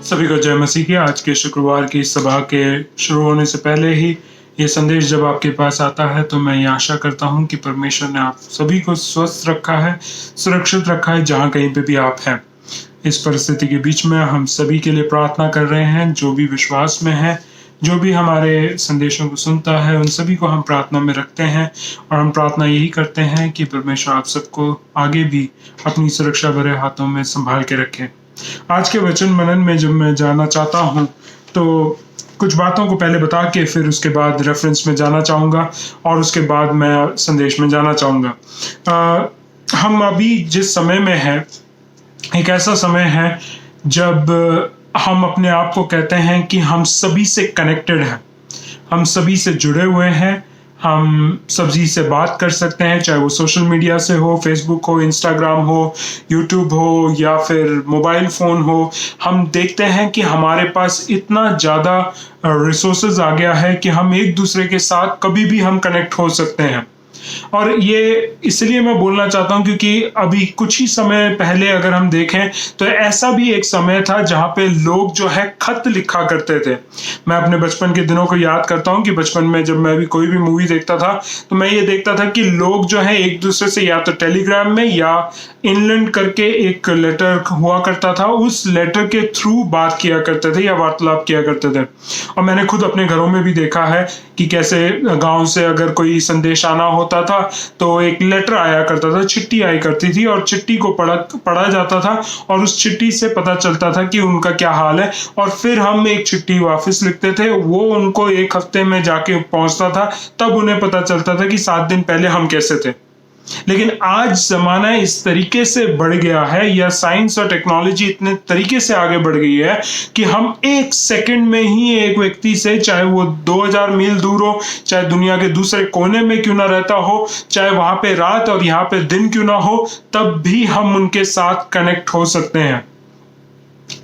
सभी को जय मसीह की। आज के शुक्रवार की सभा के शुरू होने से पहले ही ये संदेश जब आपके पास आता है तो मैं ये आशा करता हूँ कि परमेश्वर ने आप सभी को स्वस्थ रखा है, सुरक्षित रखा है, जहाँ कहीं पे भी आप हैं। इस परिस्थिति के बीच में हम सभी के लिए प्रार्थना कर रहे हैं। जो भी विश्वास में है, जो भी हमारे संदेशों को सुनता है, उन सभी को हम प्रार्थना में रखते हैं और हम प्रार्थना यही करते हैं कि परमेश्वर आप सबको आगे भी अपनी सुरक्षा भरे हाथों में संभाल के रखे। आज के वचन मनन में जब मैं जाना चाहता हूँ तो कुछ बातों को पहले बता के फिर उसके बाद रेफरेंस में जाना चाहूँगा और उसके बाद मैं संदेश में जाना चाहूँगा। हम अभी जिस समय में है, एक ऐसा समय है जब हम अपने आप को कहते हैं कि हम सभी से कनेक्टेड हैं, हम सभी से जुड़े हुए हैं, हम सभी से बात कर सकते हैं, चाहे वो सोशल मीडिया से हो, फेसबुक हो, इंस्टाग्राम हो, यूट्यूब हो या फिर मोबाइल फ़ोन हो। हम देखते हैं कि हमारे पास इतना ज़्यादा रिसोर्सेज आ गया है कि हम एक दूसरे के साथ कभी भी हम कनेक्ट हो सकते हैं। और ये इसलिए मैं बोलना चाहता हूँ क्योंकि अभी कुछ ही समय पहले अगर हम देखें तो ऐसा भी एक समय था जहाँ पे लोग जो है खत लिखा करते थे। मैं अपने बचपन के दिनों को याद करता हूँ कि बचपन में जब मैं भी कोई भी मूवी देखता था तो मैं ये देखता था कि लोग जो है एक दूसरे से या तो टेलीग्राम में या इनलैंड करके एक लेटर हुआ करता था, उस लेटर के थ्रू बात किया करते थे या वार्तालाप किया करते थे। और मैंने खुद अपने घरों में भी देखा है कि कैसे गांव से अगर कोई संदेश आना होता था तो एक लेटर आया करता था, चिट्ठी आई करती थी और चिट्ठी को पढ़ा जाता था और उस चिट्ठी से पता चलता था कि उनका क्या हाल है और फिर हम एक चिट्ठी वापस लिखते थे। वो उनको एक हफ्ते में जाके पहुंचता था, तब उन्हें पता चलता था कि 7 दिन पहले हम कैसे थे। लेकिन आज जमाना इस तरीके से बढ़ गया है या साइंस और टेक्नोलॉजी इतने तरीके से आगे बढ़ गई है कि हम एक सेकंड में ही एक व्यक्ति से, चाहे वो 2000 मील दूर हो, चाहे दुनिया के दूसरे कोने में क्यों ना रहता हो, चाहे वहां पे रात और यहाँ पे दिन क्यों ना हो, तब भी हम उनके साथ कनेक्ट हो सकते हैं।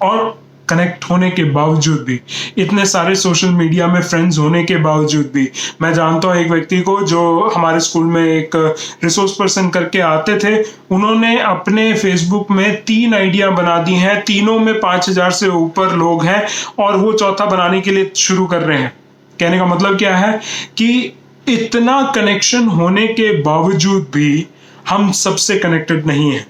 और कनेक्ट होने के बावजूद भी, इतने सारे सोशल मीडिया में फ्रेंड्स होने के बावजूद भी, मैं जानता हूँ एक व्यक्ति को जो हमारे स्कूल में एक रिसोर्स पर्सन करके आते थे। उन्होंने अपने फेसबुक में 3 आइडिया बना दी हैं, तीनों में 5000 से ऊपर लोग हैं और वो चौथा बनाने के लिए शुरू कर रहे हैं। कहने का मतलब क्या है कि इतना कनेक्शन होने के बावजूद भी हम सबसे कनेक्टेड नहीं है।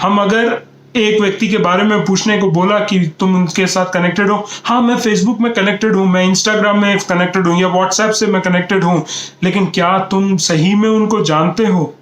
हम अगर एक व्यक्ति के बारे में पूछने को बोला कि तुम उनके साथ कनेक्टेड हो, हाँ मैं फेसबुक में कनेक्टेड हूँ, मैं इंस्टाग्राम में कनेक्टेड हूँ या व्हाट्सएप से मैं कनेक्टेड हूँ, लेकिन क्या तुम सही में उनको जानते हो?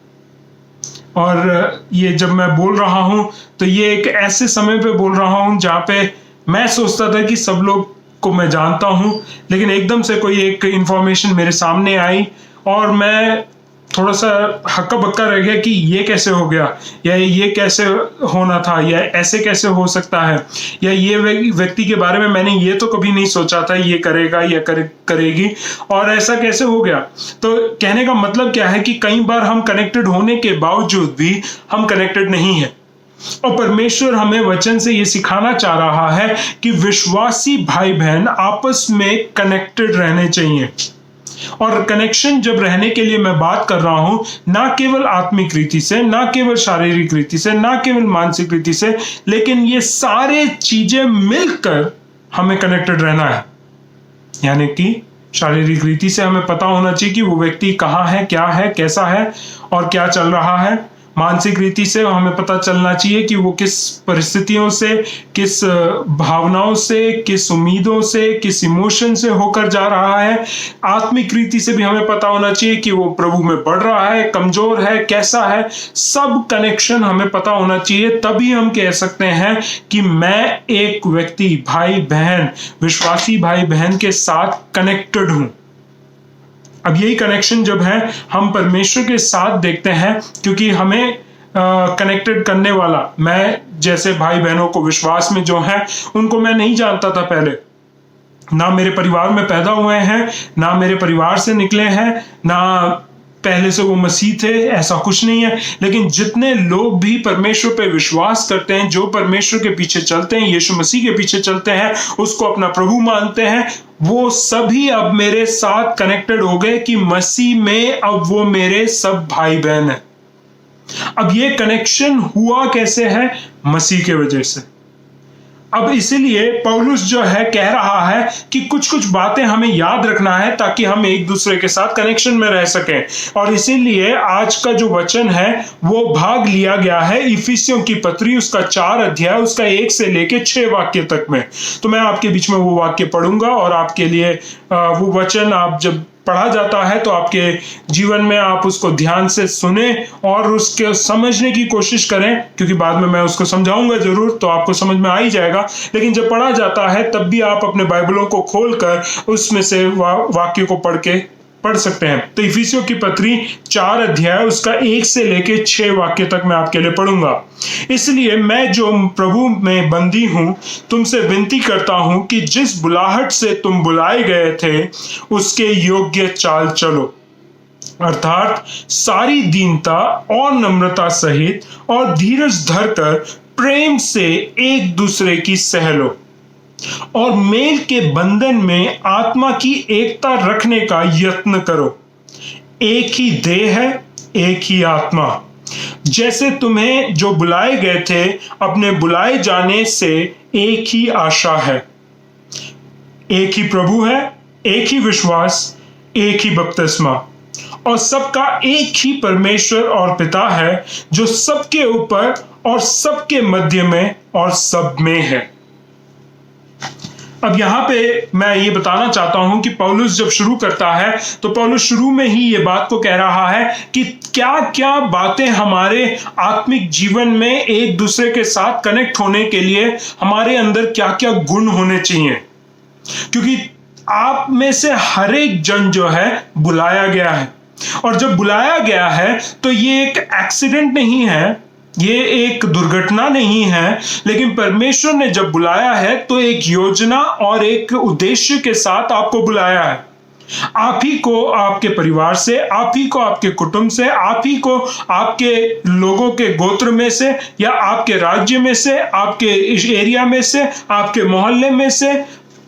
और ये जब मैं बोल रहा हूँ तो ये एक ऐसे समय पे बोल रहा हूँ जहाँ पे मैं सोचता था कि सब लोग को मैं जानता हूँ, लेकिन एकदम से कोई एक इंफॉर्मेशन मेरे सामने आई और मैं थोड़ा सा हक्का बक्का रह गया कि ये कैसे हो गया, या ये कैसे होना था, या ऐसे कैसे हो सकता है, या ये व्यक्ति के बारे में मैंने ये तो कभी नहीं सोचा था ये करेगा या करेगी, और ऐसा कैसे हो गया। तो कहने का मतलब क्या है कि कई बार हम कनेक्टेड होने के बावजूद भी हम कनेक्टेड नहीं है। और परमेश्वर हमें वचन से ये सिखाना चाह रहा है कि विश्वासी भाई बहन आपस में कनेक्टेड रहने चाहिए। और कनेक्शन जब रहने के लिए मैं बात कर रहा हूं, ना केवल आत्मिक रीति से, ना केवल शारीरिक रीति से, ना केवल मानसिक रीति से, लेकिन ये सारे चीजें मिलकर हमें कनेक्टेड रहना है। यानी कि शारीरिक रीति से हमें पता होना चाहिए कि वो व्यक्ति कहाँ है, क्या है, कैसा है और क्या चल रहा है। मानसिक रीति से हमें पता चलना चाहिए कि वो किस परिस्थितियों से, किस भावनाओं से, किस उम्मीदों से, किस इमोशन से होकर जा रहा है। आत्मिक रीति से भी हमें पता होना चाहिए कि वो प्रभु में बढ़ रहा है, कमजोर है, कैसा है। सब कनेक्शन हमें पता होना चाहिए, तभी हम कह सकते हैं कि मैं एक व्यक्ति, भाई बहन, विश्वासी भाई बहन के साथ कनेक्टेड हूं। अब यही कनेक्शन जब है हम परमेश्वर के साथ देखते हैं, क्योंकि हमें कनेक्टेड करने वाला, मैं जैसे भाई बहनों को विश्वास में जो है उनको मैं नहीं जानता था पहले, ना मेरे परिवार में पैदा हुए हैं, ना मेरे परिवार से निकले हैं, ना पहले से वो मसीह थे, ऐसा कुछ नहीं है। लेकिन जितने लोग भी परमेश्वर पे विश्वास करते हैं, जो परमेश्वर के पीछे चलते हैं, यीशु मसीह के पीछे चलते हैं, उसको अपना प्रभु मानते हैं, वो सभी अब मेरे साथ कनेक्टेड हो गए कि मसीह में अब वो मेरे सब भाई बहन हैं। अब ये कनेक्शन हुआ कैसे है? मसीह के वजह से। अब इसीलिए पौलुस जो है कह रहा है कि कुछ कुछ बातें हमें याद रखना है ताकि हम एक दूसरे के साथ कनेक्शन में रह सकें। और इसीलिए आज का जो वचन है वो भाग लिया गया है इफिसियों की पत्री, उसका 4 अध्याय, उसका 1 से लेके 6 वाक्य तक में। तो मैं आपके बीच में वो वाक्य पढ़ूंगा और आपके लिए वो वचन आप जब पढ़ा जाता है तो आपके जीवन में आप उसको ध्यान से सुने और उसके समझने की कोशिश करें, क्योंकि बाद में मैं उसको समझाऊंगा जरूर, तो आपको समझ में आ ही जाएगा। लेकिन जब पढ़ा जाता है तब भी आप अपने बाइबलों को खोलकर उसमें से वाक्य को पढ़ सकते हैं। तो इफिसियों की पत्री 4 अध्याय, उसका 1 से लेके 6 वाक्य तक मैं आपके लिए पढ़ूंगा। इसलिए मैं जो प्रभु में बंदी हूं तुमसे विनती करता हूं कि जिस बुलाहट से तुम बुलाए गए थे उसके योग्य चाल चलो, अर्थात सारी दीनता और नम्रता सहित और धीरज धरकर प्रेम से एक दूसरे की सह लो और मेल के बंधन में आत्मा की एकता रखने का यत्न करो। एक ही देह है, एक ही आत्मा, जैसे तुम्हें जो बुलाए गए थे अपने बुलाए जाने से एक ही आशा है। एक ही प्रभु है, एक ही विश्वास, एक ही बपतिस्मा, और सबका एक ही परमेश्वर और पिता है जो सबके ऊपर और सबके मध्य में और सब में है। अब यहाँ पे मैं ये बताना चाहता हूं कि पौलुस जब शुरू करता है तो पौलुस शुरू में ही ये बात को कह रहा है कि क्या क्या बातें हमारे आत्मिक जीवन में एक दूसरे के साथ कनेक्ट होने के लिए हमारे अंदर क्या क्या गुण होने चाहिए, क्योंकि आप में से हर एक जन जो है बुलाया गया है। और जब बुलाया गया है तो ये एक एक्सीडेंट नहीं है, ये एक दुर्घटना नहीं है, लेकिन परमेश्वर ने जब बुलाया है तो एक योजना और एक उद्देश्य के साथ आपको बुलाया है। आप ही को आपके परिवार से, आप ही को आपके कुटुंब से, आप ही को आपके लोगों के गोत्र में से या आपके राज्य में से, आपके इस एरिया में से, आपके मोहल्ले में से,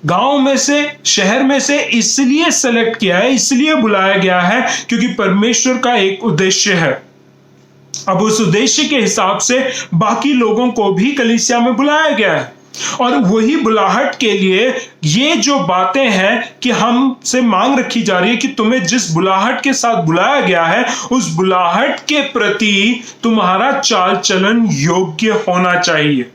गांव में से, शहर में से इसलिए सेलेक्ट किया है, इसलिए बुलाया गया है क्योंकि परमेश्वर का एक उद्देश्य है। अब उस उद्देश्य के हिसाब से बाकी लोगों को भी कलीसिया में बुलाया गया है, और वही बुलाहट के लिए ये जो बातें हैं कि हमसे मांग रखी जा रही है कि तुम्हें जिस बुलाहट के साथ बुलाया गया है उस बुलाहट के प्रति तुम्हारा चाल चलन योग्य होना चाहिए।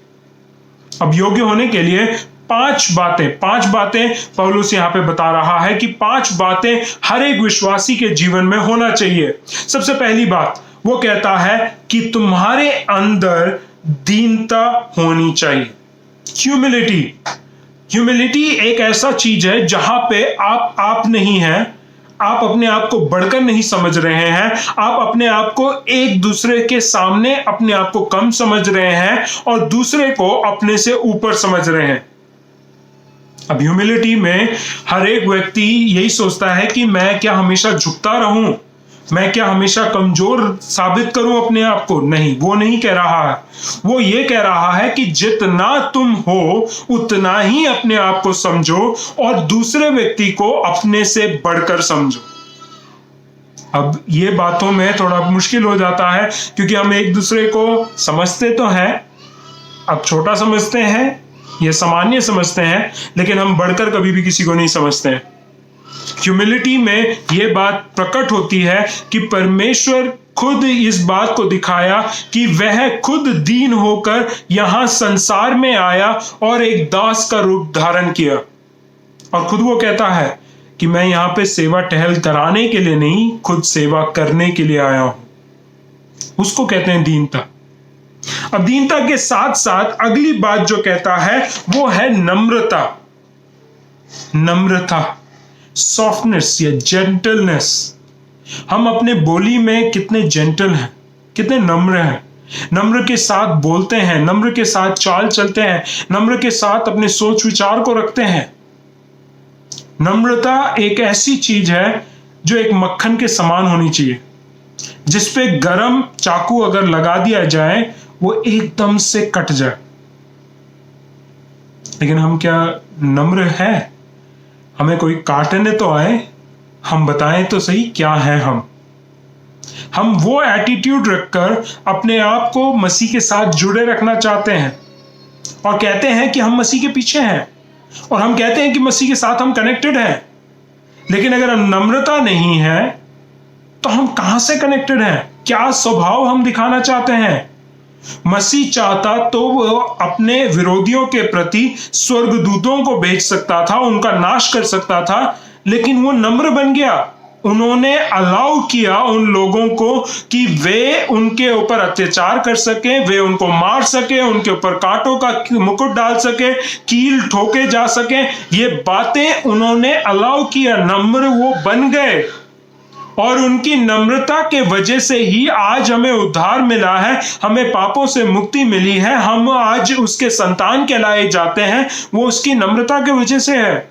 अब योग्य होने के लिए पांच बातें पौलुस यहां पे बता रहा है कि 5 बातें हर एक विश्वासी के जीवन में होना चाहिए। सबसे पहली बात वो कहता है कि तुम्हारे अंदर दीनता होनी चाहिए। ह्यूमिलिटी एक ऐसा चीज है जहां पे आप नहीं हैं, आप अपने आप को बढ़कर नहीं समझ रहे हैं, आप अपने आप को एक दूसरे के सामने अपने आप को कम समझ रहे हैं और दूसरे को अपने से ऊपर समझ रहे हैं। अब ह्यूमिलिटी में हर एक व्यक्ति यही सोचता है कि मैं क्या हमेशा झुकता रहूं, मैं क्या हमेशा कमजोर साबित करूं अपने आप को। नहीं, वो नहीं कह रहा है। वो ये कह रहा है कि जितना तुम हो उतना ही अपने आप को समझो और दूसरे व्यक्ति को अपने से बढ़कर समझो। अब ये बातों में थोड़ा मुश्किल हो जाता है क्योंकि हम एक दूसरे को समझते तो हैं, अब छोटा समझते हैं, ये सामान्य समझते हैं, लेकिन हम बढ़कर कभी भी किसी को नहीं समझते हैं। ह्यूमिलिटी में यह बात प्रकट होती है कि परमेश्वर खुद इस बात को दिखाया कि वह खुद दीन होकर यहां संसार में आया और एक दास का रूप धारण किया, और खुद वो कहता है कि मैं यहां पे सेवा टहल कराने के लिए नहीं, खुद सेवा करने के लिए आया हूं। उसको कहते हैं दीनता। अब दीनता के साथ साथ अगली बात जो कहता है वो है नम्रता, सॉफ्टनेस या जेंटलनेस। हम अपने बोली में कितने जेंटल हैं, कितने नम्र हैं, नम्र के साथ बोलते हैं, नम्र के साथ चाल चलते हैं, नम्र के साथ अपने सोच विचार को रखते हैं। नम्रता एक ऐसी चीज है जो एक मक्खन के समान होनी चाहिए, जिसपे गरम चाकू अगर लगा दिया जाए वो एकदम से कट जाए। लेकिन हम क्या नम्र हैं? हमें कोई काटने तो आए, हम बताएं तो सही क्या है हम वो एटीट्यूड रखकर अपने आप को मसीह के साथ जुड़े रखना चाहते हैं। और कहते हैं कि हम मसीह के पीछे हैं और हम कहते हैं कि मसीह के साथ हम कनेक्टेड हैं, लेकिन अगर नम्रता नहीं है तो हम कहां से कनेक्टेड हैं? क्या स्वभाव हम दिखाना चाहते हैं? मसीह चाहता तो वो अपने विरोधियों के प्रति स्वर्गदूतों को भेज सकता था, उनका नाश कर सकता था, लेकिन वो नम्र बन गया। उन्होंने अलाउ किया उन लोगों को कि वे उनके ऊपर अत्याचार कर सके, वे उनको मार सके, उनके ऊपर कांटों का मुकुट डाल सके, कील ठोके जा सके। ये बातें उन्होंने अलाउ किया, नम्र वो बन गए और उनकी नम्रता के वजह से ही आज हमें उद्धार मिला है, हमें पापों से मुक्ति मिली है, हम आज उसके संतान कहलाए जाते हैं। वो उसकी नम्रता के वजह से है।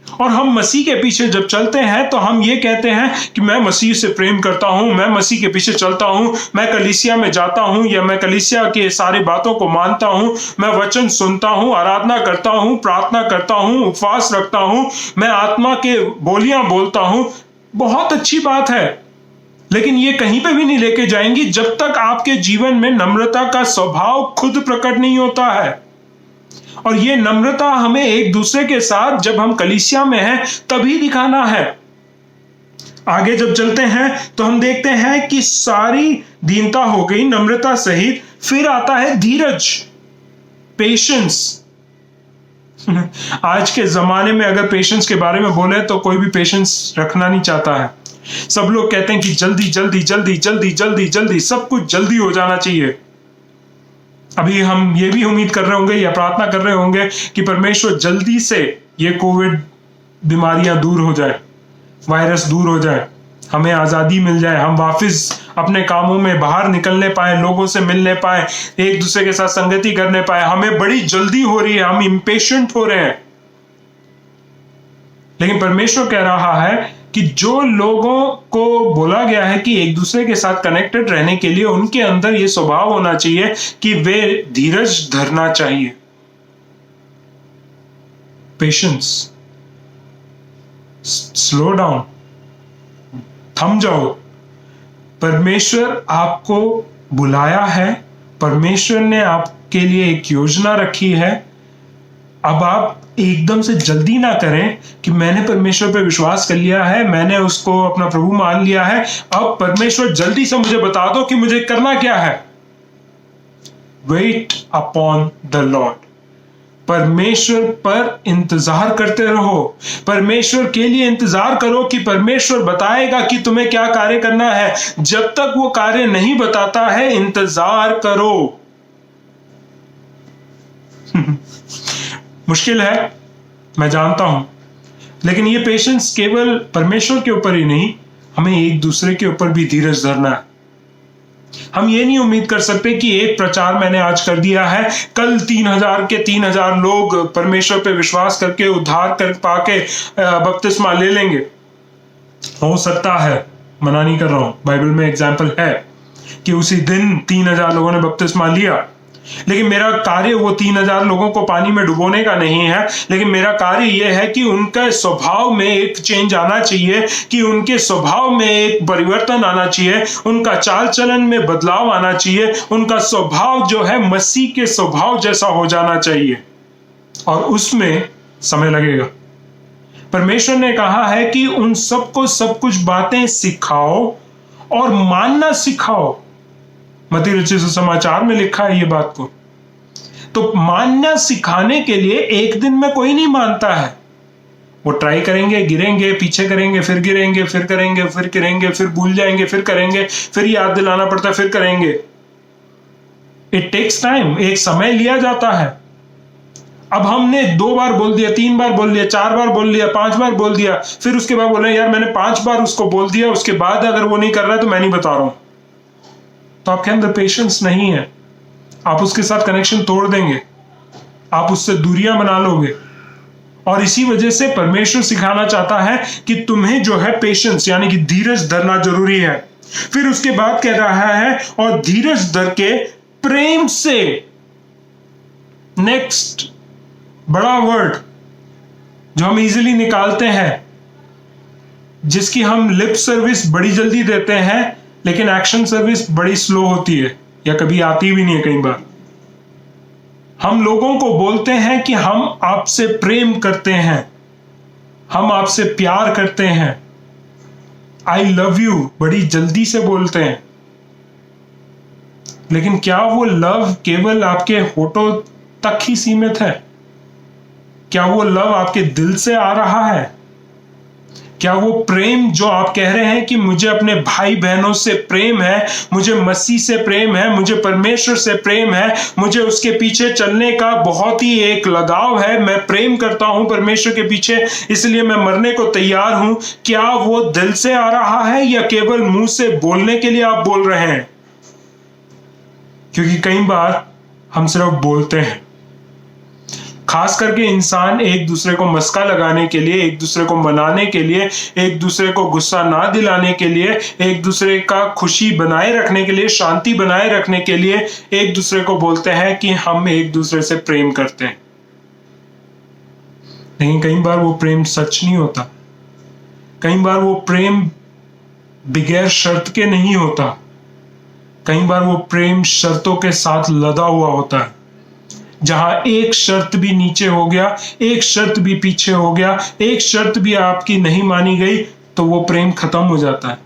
और हम मसीह के पीछे जब चलते हैं तो हम ये कहते हैं कि मैं मसीह से प्रेम करता हूं, मैं मसीह के पीछे चलता हूं, मैं कलीसिया में जाता हूं या मैं कलीसिया के सारी बातों को मानता हूं, मैं वचन सुनता हूं, आराधना करता हूं, प्रार्थना करता हूं, उपवास रखता हूं, मैं आत्मा के बोलियां बोलता हूं। बहुत अच्छी बात है, लेकिन ये कहीं पे भी नहीं लेके जाएंगी जब तक आपके जीवन में नम्रता का स्वभाव खुद प्रकट नहीं होता है। और ये नम्रता हमें एक दूसरे के साथ जब हम कलीसिया में हैं तभी दिखाना है। आगे जब चलते हैं तो हम देखते हैं कि सारी दीनता हो गई नम्रता सहित, फिर आता है धीरज, पेशेंस। आज के जमाने में अगर पेशेंस के बारे में बोले तो कोई भी पेशेंस रखना नहीं चाहता है। सब लोग कहते हैं कि जल्दी जल्दी जल्दी जल्दी जल्दी जल्दी सब कुछ जल्दी हो जाना चाहिए। अभी हम ये भी उम्मीद कर रहे होंगे या प्रार्थना कर रहे होंगे कि परमेश्वर जल्दी से ये कोविड बीमारियां दूर हो जाए, वायरस दूर हो जाए, हमें आजादी मिल जाए, हम वापस अपने कामों में बाहर निकलने पाए, लोगों से मिलने पाए, एक दूसरे के साथ संगति करने पाए। हमें बड़ी जल्दी हो रही है, हम इम्पेशेंट हो रहे हैं। लेकिन परमेश्वर कह रहा है कि जो लोगों को बोला गया है कि एक दूसरे के साथ कनेक्टेड रहने के लिए उनके अंदर यह स्वभाव होना चाहिए कि वे धीरज धरना चाहिए, पेशेंस, स्लो डाउन, थम जाओ। परमेश्वर आपको बुलाया है, परमेश्वर ने आपके लिए एक योजना रखी है। अब आप एकदम से जल्दी ना करें कि मैंने परमेश्वर पे विश्वास कर लिया है, मैंने उसको अपना प्रभु मान लिया है, अब परमेश्वर जल्दी से मुझे बता दो कि मुझे करना क्या है। वेट अपॉन द लॉर्ड, परमेश्वर पर इंतजार करते रहो, परमेश्वर के लिए इंतजार करो कि परमेश्वर बताएगा कि तुम्हें क्या कार्य करना है। जब तक वो कार्य नहीं बताता है इंतजार करो। मुश्किल है, मैं जानता हूं, लेकिन ये पेशेंस केवल परमेश्वर के ऊपर ही नहीं, हमें एक दूसरे के ऊपर भी धीरज धरना है। हम ये नहीं उम्मीद कर सकते कि एक प्रचार मैंने आज कर दिया है, कल 3,000 लोग परमेश्वर पे विश्वास करके उद्धार कर पाके बपतिस्मा ले लेंगे। हो सकता है, मना नहीं कर रहा हूं, बाइबल में एग्जाम्पल है कि उसी दिन 3,000 लोगों ने बपतिस्मा लिया। लेकिन मेरा कार्य वो 3,000 लोगों को पानी में डुबोने का नहीं है, लेकिन मेरा कार्य यह है कि उनके स्वभाव में एक चेंज आना चाहिए, कि उनके स्वभाव में एक परिवर्तन आना चाहिए, उनका चाल चलन में बदलाव आना चाहिए, उनका स्वभाव जो है मसीह के स्वभाव जैसा हो जाना चाहिए, और उसमें समय लगेगा। परमेश्वर ने कहा है कि उन सबको सब कुछ बातें सिखाओ और मानना सिखाओ। मत्ती रचित सुसमाचार में लिखा है ये बात को। तो मानना सिखाने के लिए एक दिन में कोई नहीं मानता है। वो ट्राई करेंगे, गिरेंगे, पीछे करेंगे, फिर गिरेंगे, फिर करेंगे, फिर गिरेंगे, फिर भूल जाएंगे, फिर करेंगे, फिर याद दिलाना पड़ता है, फिर करेंगे। इट टेक्स टाइम, एक समय लिया जाता है। अब हमने 2 बार बोल दिया, 3 बार बोल दिया, 4 बार बोल दिया, 5 बार बोल दिया, फिर उसके बाद बोले यार मैंने 5 बार उसको बोल दिया, उसके बाद अगर वो नहीं कर रहा है तो मैं नहीं बता रहा हूं। तो आपके अंदर पेशेंस नहीं है, आप उसके साथ कनेक्शन तोड़ देंगे, आप उससे दूरियां बना लोगे। और इसी वजह से परमेश्वर सिखाना चाहता है कि तुम्हें जो है पेशेंस यानी कि धीरज धरना जरूरी है। फिर उसके बाद कह रहा है और धीरज धर के प्रेम से, नेक्स्ट बड़ा वर्ड जो हम इजीली निकालते हैं, जिसकी हम लिप सर्विस बड़ी जल्दी देते हैं लेकिन एक्शन सर्विस बड़ी स्लो होती है या कभी आती भी नहीं है कई बार। हम लोगों को बोलते हैं कि हम आपसे प्रेम करते हैं, हम आपसे प्यार करते हैं, आई लव यू बड़ी जल्दी से बोलते हैं। लेकिन क्या वो लव केवल आपके होठों तक ही सीमित है? क्या वो लव आपके दिल से आ रहा है? क्या वो प्रेम जो आप कह रहे हैं कि मुझे अपने भाई बहनों से प्रेम है, मुझे मसीह से प्रेम है, मुझे परमेश्वर से प्रेम है, मुझे उसके पीछे चलने का बहुत ही एक लगाव है, मैं प्रेम करता हूं परमेश्वर के पीछे, इसलिए मैं मरने को तैयार हूं, क्या वो दिल से आ रहा है या केवल मुंह से बोलने के लिए आप बोल रहे हैं? क्योंकि कई बार हम सिर्फ बोलते हैं। खास करके इंसान एक दूसरे को मस्का लगाने के लिए, एक दूसरे को मनाने के लिए, एक दूसरे को गुस्सा ना दिलाने के लिए, एक दूसरे का खुशी बनाए रखने के लिए, शांति बनाए रखने के लिए एक दूसरे को बोलते हैं कि हम एक दूसरे से प्रेम करते हैं। लेकिन कई बार वो प्रेम सच नहीं होता। कई बार वो प्रेम बगैर शर्त के नहीं होता। कई बार वो प्रेम शर्तों के साथ लदा हुआ होता है, जहां एक शर्त भी नीचे हो गया, एक शर्त भी पीछे हो गया, एक शर्त भी आपकी नहीं मानी गई तो वो प्रेम खत्म हो जाता है।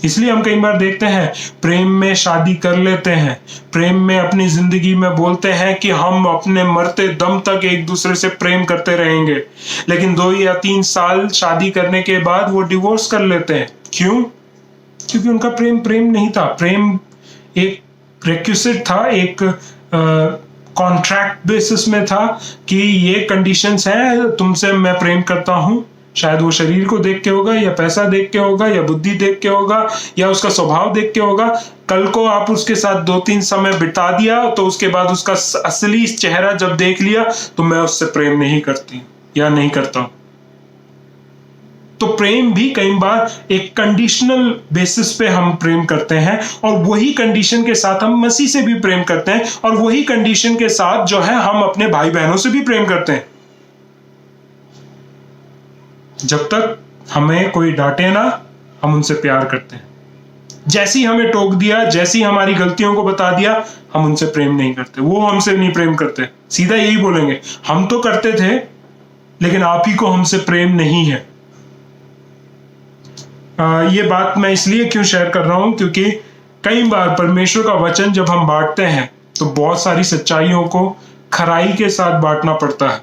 इसलिए हम कई बार देखते हैं प्रेम में शादी कर लेते हैं, प्रेम में अपनी जिंदगी में बोलते हैं कि हम अपने मरते दम तक एक दूसरे से प्रेम करते रहेंगे, लेकिन 2 या 3 साल शादी करने के बाद वो डिवोर्स कर लेते हैं। क्यों? क्योंकि उनका प्रेम नहीं था। प्रेम एक रिक्विजिट था, एक कॉन्ट्रैक्ट बेसिस में था कि ये कंडीशंस हैं, तुमसे मैं प्रेम करता हूं। शायद वो शरीर को देख के होगा, या पैसा देख के होगा, या बुद्धि देख के होगा, या उसका स्वभाव देख के होगा। कल को आप उसके साथ 2-3 समय बिता दिया तो उसके बाद उसका असली चेहरा जब देख लिया तो मैं उससे प्रेम नहीं करती या नहीं करता। तो प्रेम भी कई बार एक कंडीशनल बेसिस पे हम प्रेम करते हैं, और वही कंडीशन के साथ हम मसीह से भी प्रेम करते हैं, और वही कंडीशन के साथ जो है हम अपने भाई बहनों से भी प्रेम करते हैं। जब तक हमें कोई डांटे ना, हम उनसे प्यार करते हैं। जैसी हमें टोक दिया, जैसी हमारी गलतियों को बता दिया, हम उनसे प्रेम नहीं करते, वो हमसे नहीं प्रेम करते। सीधा यही बोलेंगे, हम तो करते थे लेकिन आप ही को हमसे प्रेम नहीं है। ये बात मैं इसलिए क्यों शेयर कर रहा हूं, क्योंकि कई बार परमेश्वर का वचन जब हम बांटते हैं तो बहुत सारी सच्चाइयों को खराई के साथ बांटना पड़ता है,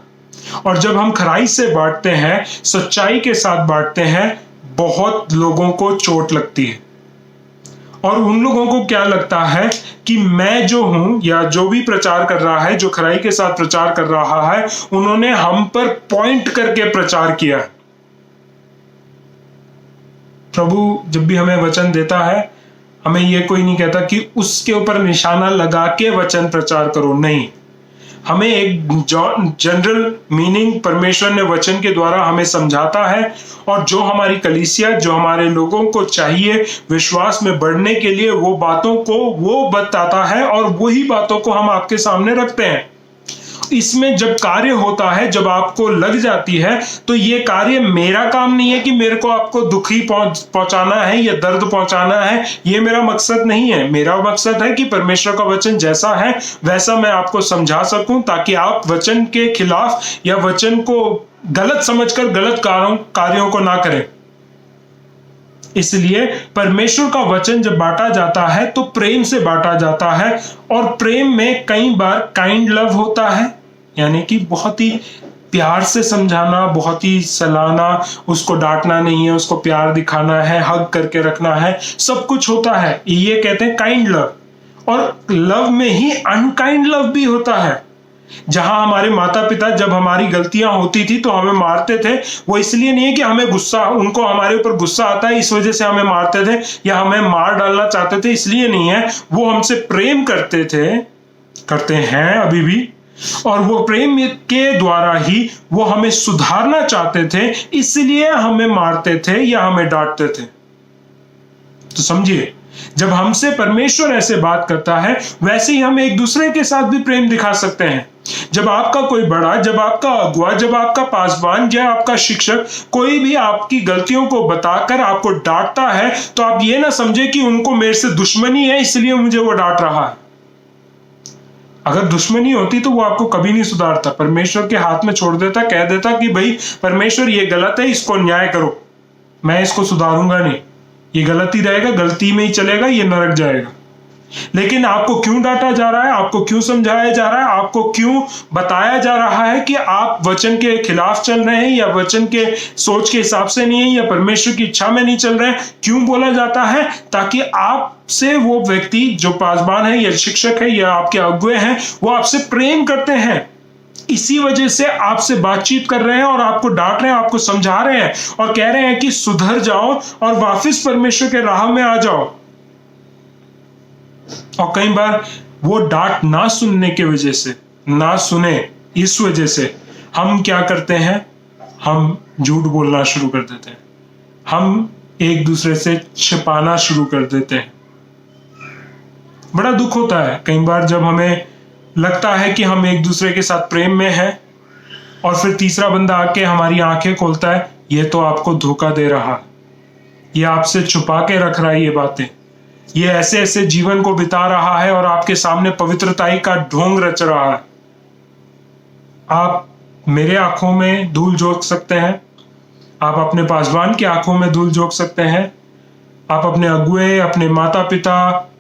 और जब हम खराई से बांटते हैं, सच्चाई के साथ बांटते हैं, बहुत लोगों को चोट लगती है। और उन लोगों को क्या लगता है कि मैं जो हूं, या जो भी प्रचार कर रहा है, जो खराई के साथ प्रचार कर रहा है, उन्होंने हम पर पॉइंट करके प्रचार किया है। प्रभु जब भी हमें वचन देता है, हमें यह कोई नहीं कहता कि उसके ऊपर निशाना लगा के वचन प्रचार करो, नहीं। हमें एक जनरल मीनिंग परमेश्वर ने वचन के द्वारा हमें समझाता है, और जो हमारी कलीसिया, जो हमारे लोगों को चाहिए विश्वास में बढ़ने के लिए, वो बातों को वो बताता है, और वही बातों को हम आपके सामने रखते हैं। इसमें जब कार्य होता है, जब आपको लग जाती है, तो ये कार्य मेरा काम नहीं है कि मेरे को आपको दुखी पहुंचाना है या दर्द पहुंचाना है। ये मेरा मकसद नहीं है। मेरा मकसद है कि परमेश्वर का वचन जैसा है वैसा मैं आपको समझा सकूं, ताकि आप वचन के खिलाफ या वचन को गलत समझकर गलत कार्यों को ना करें। इसलिए परमेश्वर का वचन जब बांटा जाता है तो प्रेम से बांटा जाता है, और प्रेम में कई बार काइंड लव होता है, यानी कि बहुत ही प्यार से समझाना, बहुत ही सलाहना, उसको डांटना नहीं है, उसको प्यार दिखाना है, हग करके रखना है, सब कुछ होता है। ये कहते हैं काइंड लव। और लव में ही अनकाइंड लव भी होता है, जहां हमारे माता पिता जब हमारी गलतियां होती थी तो हमें मारते थे। वो इसलिए नहीं है कि हमें गुस्सा, उनको हमारे ऊपर गुस्सा आता है इस वजह से हमें मारते थे या हमें मार डालना चाहते थे, इसलिए नहीं है। वो हमसे प्रेम करते थे, करते हैं अभी भी, और वो प्रेम के द्वारा ही वो हमें सुधारना चाहते थे, इसलिए हमें मारते थे या हमें डांटते थे। तो समझिए, जब हमसे परमेश्वर ऐसे बात करता है, वैसे ही हम एक दूसरे के साथ भी प्रेम दिखा सकते हैं। जब आपका कोई बड़ा, जब आपका अगुआ, जब आपका पासवान या आपका शिक्षक कोई भी आपकी गलतियों को बताकर आपको डांटता है, तो आप ये ना समझे कि उनको मेरे से दुश्मनी है इसलिए मुझे वो डांट रहा है। अगर दुश्मनी होती तो वो आपको कभी नहीं सुधारता, परमेश्वर के हाथ में छोड़ देता, कह देता कि भाई परमेश्वर ये गलत है, इसको न्याय करो, मैं इसको सुधारूंगा नहीं, ये गलती रहेगा, गलती में ही चलेगा, ये नरक जाएगा। लेकिन आपको क्यों डांटा जा रहा है, आपको क्यों समझाया जा रहा है, आपको क्यों बताया जा रहा है कि आप वचन के खिलाफ चल रहे हैं या वचन के सोच के हिसाब से नहीं है या परमेश्वर की इच्छा में नहीं चल रहे हैं? क्यों बोला जाता है? ताकि आपसे वो व्यक्ति जो पासबान है या शिक्षक है या आपके अगुए हैं, वो आपसे प्रेम करते हैं, इसी वजह से आपसे बातचीत कर रहे हैं और आपको डांट रहे हैं, आपको समझा रहे हैं और कह रहे हैं कि सुधर जाओ और वापस परमेश्वर के राह में आ जाओ। और कई बार वो डांट ना सुनने की वजह से, ना सुने इस वजह से हम क्या करते हैं, हम झूठ बोलना शुरू कर देते हैं, हम एक दूसरे से छिपाना शुरू कर देते हैं। बड़ा दुख होता है कई बार जब हमें लगता है कि हम एक दूसरे के साथ प्रेम में हैं और फिर तीसरा बंदा आके हमारी आंखें खोलता है, ये तो आपको धोखा दे रहा है, ये आपसे छुपा के रख रहा है ये बातें, ये ऐसे ऐसे जीवन को बिता रहा है और आपके सामने पवित्रताई का ढोंग रच रहा है। आप मेरे आंखों में धूल झोंक सकते हैं, आप अपने पासवान की आंखों में धूल झोंक सकते हैं, आप अपने अगुए, अपने माता पिता,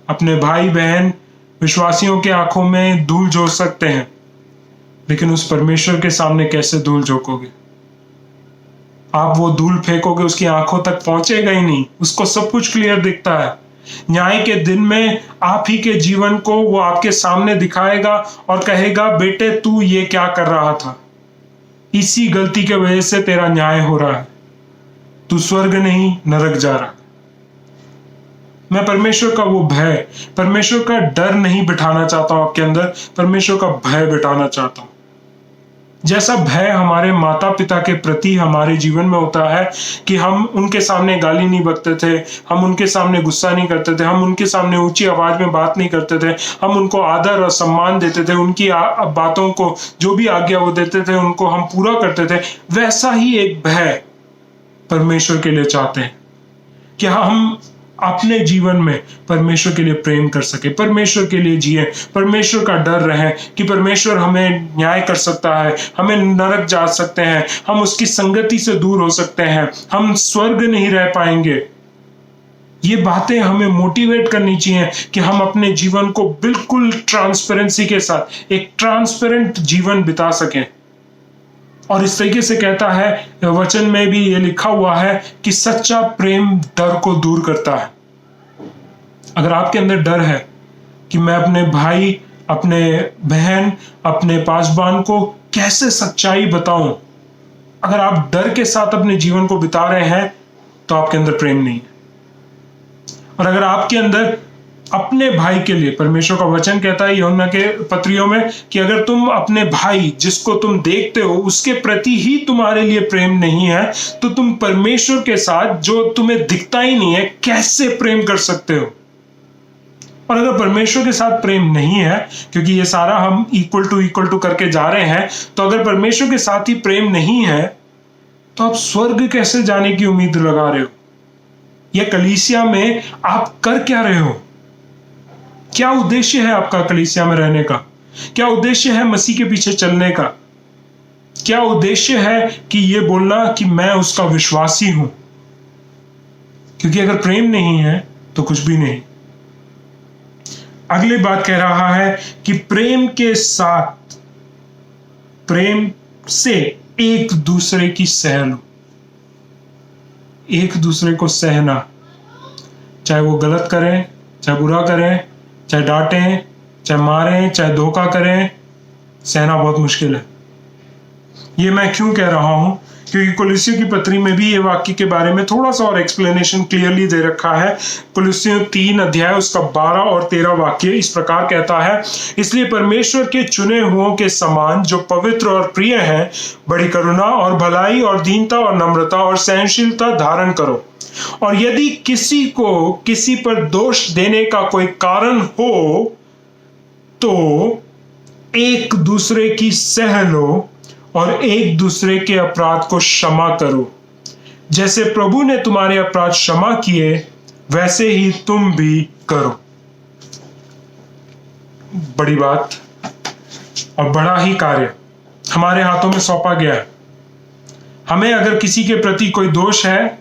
अपने भाई बहन, विश्वासियों के आंखों में धूल झोंक सकते हैं, लेकिन उस परमेश्वर के सामने कैसे धूल झोंकोगे? आप वो धूल फेंकोगे, उसकी आंखों तक पहुंचेगा ही नहीं, उसको सब कुछ क्लियर दिखता है। न्याय के दिन में आप ही के जीवन को वो आपके सामने दिखाएगा और कहेगा, बेटे तू ये क्या कर रहा था, इसी गलती के वजह से तेरा न्याय हो रहा है, तू स्वर्ग नहीं नरक जा रहा। मैं परमेश्वर का वो भय, परमेश्वर का डर नहीं बिठाना चाहता हूं आपके अंदर, परमेश्वर का भय बिठाना चाहता हूं। जैसा भय हमारे माता पिता के प्रति हमारे जीवन में होता है कि हम उनके सामने गाली नहीं बकते थे, हम उनके सामने गुस्सा नहीं करते थे, हम उनके सामने ऊंची आवाज में बात नहीं करते थे, हम उनको आदर और सम्मान देते थे, उनकी बातों को जो भी आज्ञा वो देते थे उनको हम पूरा करते थे। वैसा ही एक भय परमेश्वर के लिए चाहते हैं कि हम अपने जीवन में परमेश्वर के लिए प्रेम कर सके, परमेश्वर के लिए जिए, परमेश्वर का डर रहे कि परमेश्वर हमें न्याय कर सकता है, हमें नरक जा सकते हैं, हम उसकी संगति से दूर हो सकते हैं, हम स्वर्ग नहीं रह पाएंगे। ये बातें हमें मोटिवेट करनी चाहिए कि हम अपने जीवन को बिल्कुल ट्रांसपेरेंसी के साथ एक ट्रांसपेरेंट जीवन बिता सकें। और इस तरीके से कहता है वचन में भी ये लिखा हुआ है कि सच्चा प्रेम डर को दूर करता है। अगर आपके अंदर डर है कि मैं अपने भाई, अपने बहन, अपने पासबान को कैसे सच्चाई बताऊं, अगर आप डर के साथ अपने जीवन को बिता रहे हैं तो आपके अंदर प्रेम नहीं है। और अगर आपके अंदर अपने भाई के लिए, परमेश्वर का वचन कहता है यूहन्ना के पत्रियों में कि अगर तुम अपने भाई जिसको तुम देखते हो उसके प्रति ही तुम्हारे लिए प्रेम नहीं है, तो तुम परमेश्वर के साथ जो तुम्हें दिखता ही नहीं है कैसे प्रेम कर सकते हो? और अगर परमेश्वर के साथ प्रेम नहीं है, क्योंकि ये सारा हम इक्वल टू करके जा रहे हैं, तो अगर परमेश्वर के साथ ही प्रेम नहीं है तो आप स्वर्ग कैसे जाने की उम्मीद लगा रहे हो? या कलीसिया में आप कर क्या रहे हो? क्या उद्देश्य है आपका कलीसिया में रहने का? क्या उद्देश्य है मसीह के पीछे चलने का? क्या उद्देश्य है कि ये बोलना कि मैं उसका विश्वासी हूं? क्योंकि अगर प्रेम नहीं है तो कुछ भी नहीं। अगली बात कह रहा है कि प्रेम के साथ, प्रेम से एक दूसरे की सह लो। एक दूसरे को सहना, चाहे वो गलत करें, चाहे बुरा करें, चाहे डांटें, चाहे मारें, चाहे धोखा करें, सहना बहुत मुश्किल है। ये मैं क्यों कह रहा हूं? क्योंकि कुलुस्सियों की पत्री में भी ये वाक्य के बारे में थोड़ा सा और एक्सप्लेनेशन क्लियरली दे रखा है। कुलुस्सियों 3 अध्याय उसका 12 और 13 वाक्य इस प्रकार कहता है, इसलिए परमेश्वर के चुने हुओं के समान जो पवित्र और प्रिय हैं, बड़ी करुणा और भलाई और दीनता और नम्रता और सहनशीलता धारण करो। और यदि किसी को किसी पर दोष देने का कोई कारण हो तो एक दूसरे की सह लो और एक दूसरे के अपराध को क्षमा करो। जैसे प्रभु ने तुम्हारे अपराध क्षमा किए वैसे ही तुम भी करो। बड़ी बात, और बड़ा ही कार्य हमारे हाथों में सौंपा गया है। हमें अगर किसी के प्रति कोई दोष है,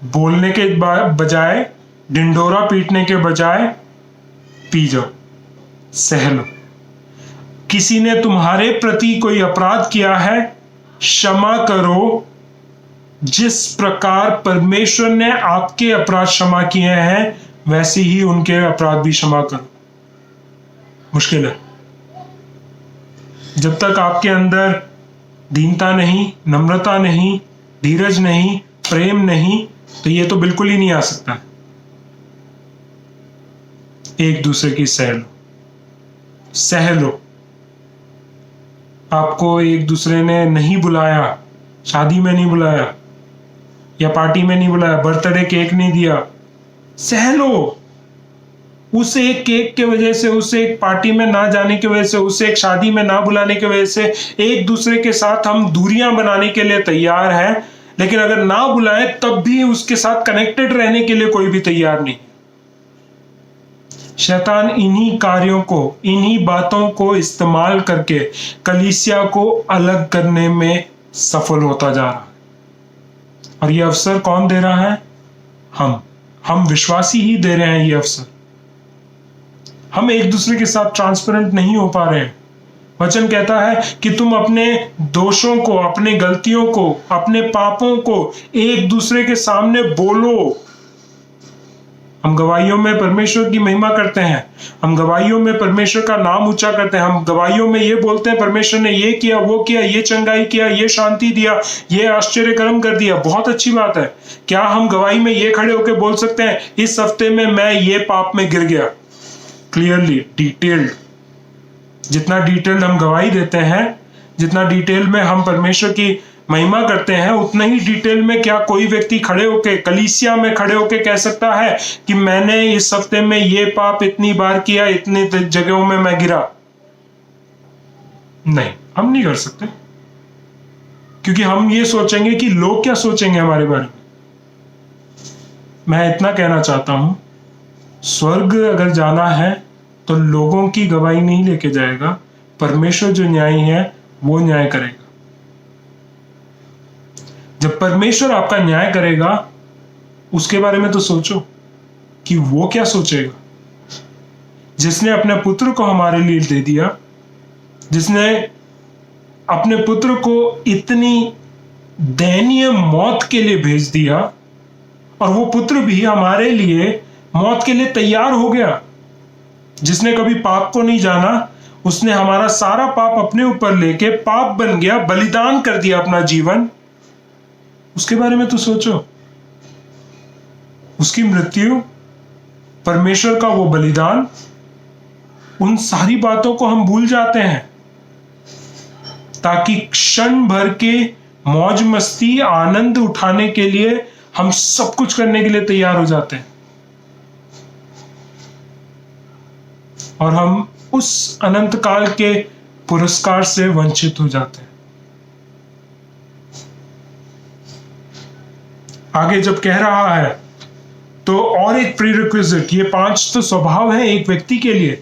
बोलने के बजाय, डिंडोरा पीटने के बजाय पी जाओ, सह लो। किसी ने तुम्हारे प्रति कोई अपराध किया है, क्षमा करो। जिस प्रकार परमेश्वर ने आपके अपराध क्षमा किए हैं, वैसे ही उनके अपराध भी क्षमा करो। मुश्किल है। जब तक आपके अंदर दीनता नहीं, नम्रता नहीं, धीरज नहीं, प्रेम नहीं, तो ये तो बिल्कुल ही नहीं आ सकता। एक दूसरे की सह लो, सह लो। आपको एक दूसरे ने नहीं बुलाया, शादी में नहीं बुलाया या पार्टी में नहीं बुलाया, बर्थडे केक नहीं दिया, सह लो। उस एक केक के वजह से, उस एक पार्टी में ना जाने की वजह से, उस एक शादी में ना बुलाने की वजह से एक दूसरे के साथ हम दूरियां बनाने के लिए तैयार हैं, लेकिन अगर ना बुलाए तब भी उसके साथ कनेक्टेड रहने के लिए कोई भी तैयार नहीं। शैतान इन्हीं कार्यों को, इन्हीं बातों को इस्तेमाल करके कलीसिया को अलग करने में सफल होता जा रहा है। और ये अवसर कौन दे रहा है? हम विश्वासी ही दे रहे हैं ये अवसर। हम एक दूसरे के साथ ट्रांसपेरेंट नहीं हो पा रहे हैं। वचन कहता है कि तुम अपने दोषों को, अपने गलतियों को, अपने पापों को एक दूसरे के सामने बोलो। हम गवाहियों में परमेश्वर की महिमा करते हैं, हम गवाहियों में परमेश्वर का नाम ऊंचा करते हैं, हम गवाहियों में ये बोलते हैं परमेश्वर ने ये किया, वो किया, ये चंगाई किया, ये शांति दिया, ये आश्चर्य कर्म कर दिया। बहुत अच्छी बात है। क्या हम गवाही में ये खड़े होकर बोल सकते हैं इस हफ्ते में मैं ये पाप में गिर गया? Clearly, detailed. जितना डिटेल्ड हम गवाही देते हैं, जितना डिटेल में हम परमेश्वर की महिमा करते हैं, उतना ही डिटेल में क्या कोई व्यक्ति खड़े होके, कलीसिया में खड़े होके कह सकता है कि मैंने इस हफ्ते में ये पाप इतनी बार किया, इतनी जगहों में मैं गिरा? नहीं, हम नहीं कर सकते, क्योंकि हम ये सोचेंगे कि लोग क्या सोचेंगे हमारे बारे में। मैं इतना कहना चाहता हूं, स्वर्ग अगर जाना है तो लोगों की गवाही नहीं लेके जाएगा। परमेश्वर जो न्यायी है वो न्याय करेगा। जब परमेश्वर आपका न्याय करेगा, उसके बारे में तो सोचो कि वो क्या सोचेगा। जिसने अपने पुत्र को हमारे लिए दे दिया, जिसने अपने पुत्र को इतनी दयनीय मौत के लिए भेज दिया, और वो पुत्र भी हमारे लिए मौत के लिए तैयार हो गया। जिसने कभी पाप को नहीं जाना, उसने हमारा सारा पाप अपने ऊपर लेके पाप बन गया, बलिदान कर दिया अपना जीवन। उसके बारे में तो सोचो। उसकी मृत्यु, परमेश्वर का वो बलिदान, उन सारी बातों को हम भूल जाते हैं ताकि क्षण भर के मौज मस्ती, आनंद उठाने के लिए हम सब कुछ करने के लिए तैयार हो जाते हैं, और हम उस अनंत काल के पुरस्कार से वंचित हो जाते हैं। आगे जब कह रहा है तो और एक प्रीरिक्विजिट, ये 5 तो स्वभाव है एक व्यक्ति के लिए,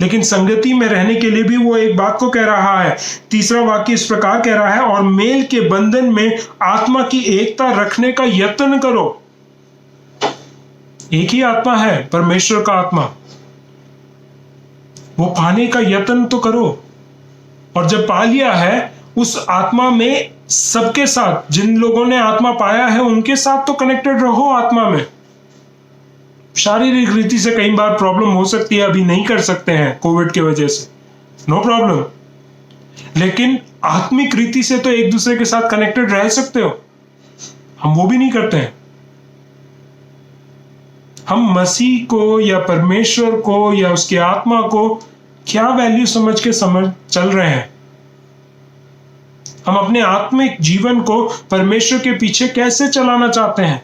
लेकिन संगति में रहने के लिए भी वो एक बात को कह रहा है। तीसरा वाक्य इस प्रकार कह रहा है, और मेल के बंधन में आत्मा की एकता रखने का यत्न करो। एक ही आत्मा है, परमेश्वर का आत्मा, वो पाने का यत्न तो करो। और जब पा लिया है, उस आत्मा में सबके साथ, जिन लोगों ने आत्मा पाया है उनके साथ तो कनेक्टेड रहो आत्मा में। शारीरिक रीति से कई बार प्रॉब्लम हो सकती है, अभी नहीं कर सकते हैं कोविड की वजह से, नो प्रॉब्लम, लेकिन आत्मिक रीति से तो एक दूसरे के साथ कनेक्टेड रह सकते हो। हम वो भी नहीं करते हैं। हम मसीह को या परमेश्वर को या उसकी आत्मा को क्या वैल्यू समझ के चल रहे हैं? हम अपने आत्मिक जीवन को परमेश्वर के पीछे कैसे चलाना चाहते हैं?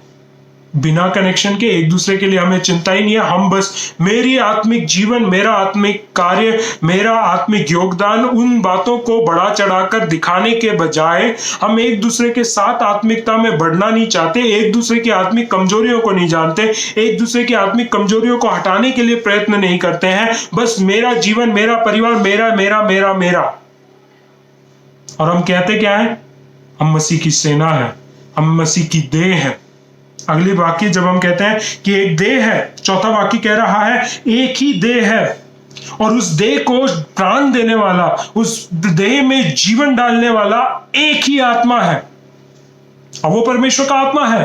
बिना कनेक्शन के एक दूसरे के लिए हमें चिंता ही नहीं है। हम बस मेरी आत्मिक जीवन, मेरा आत्मिक कार्य, मेरा आत्मिक योगदान, उन बातों को बढ़ा चढ़ाकर दिखाने के बजाय हम एक दूसरे के साथ आत्मिकता में बढ़ना नहीं चाहते, एक दूसरे की आत्मिक कमजोरियों को नहीं जानते, एक दूसरे की आत्मिक कमजोरियों को हटाने के लिए प्रयत्न नहीं करते हैं। बस मेरा जीवन, मेरा परिवार, मेरा मेरा मेरा मेरा। और हम कहते क्या है? हम मसीह की सेना है, हम मसीह की देह है। अगली वाक्य जब हम कहते हैं कि एक देह है, चौथा वाक्य कह रहा है एक ही देह है, और उस देह को प्राण देने वाला, उस देह में जीवन डालने वाला एक ही आत्मा है, और वो परमेश्वर का आत्मा है।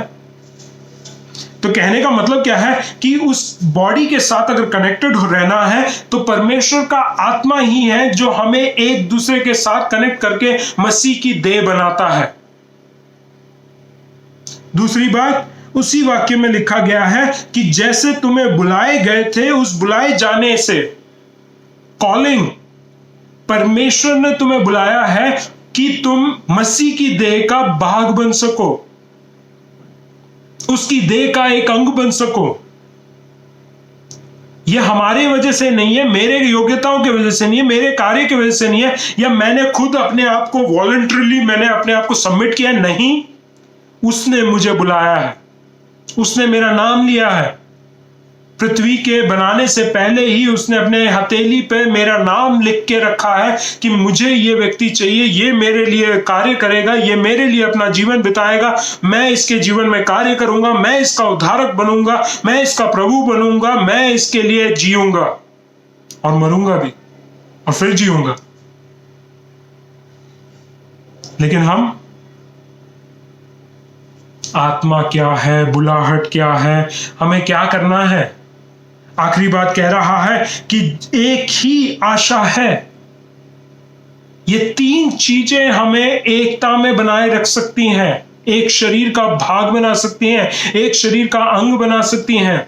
तो कहने का मतलब क्या है कि उस बॉडी के साथ अगर कनेक्टेड रहना है तो परमेश्वर का आत्मा ही है जो हमें एक दूसरे के साथ कनेक्ट करके मसीह की देह बनाता है। दूसरी बात, उसी वाक्य में लिखा गया है कि जैसे तुम्हें बुलाए गए थे, उस बुलाए जाने से, कॉलिंग, परमेश्वर ने तुम्हें बुलाया है कि तुम मसीह की देह का भाग बन सको, उसकी देह का एक अंग बन सको। यह हमारे वजह से नहीं है, मेरे योग्यताओं की वजह से नहीं है, मेरे कार्य की वजह से नहीं है, या मैंने खुद अपने आप को वॉलंटरीली मैंने अपने आप को सबमिट किया, नहीं। उसने मुझे बुलाया है, उसने मेरा नाम लिया है। पृथ्वी के बनाने से पहले ही उसने अपने हथेली पे मेरा नाम लिख के रखा है कि मुझे ये व्यक्ति चाहिए, ये मेरे लिए कार्य करेगा, ये मेरे लिए अपना जीवन बिताएगा, मैं इसके जीवन में कार्य करूंगा, मैं इसका उद्धारक बनूंगा, मैं इसका प्रभु बनूंगा, मैं इसके लिए जीऊंगा और मरूंगा भी और फिर जीऊंगा। लेकिन हम, आत्मा क्या है, बुलाहट क्या है, हमें क्या करना है? आखिरी बात कह रहा है कि एक ही आशा है। ये तीन चीजें हमें एकता में बनाए रख सकती हैं, एक शरीर का भाग बना सकती हैं, एक शरीर का अंग बना सकती हैं।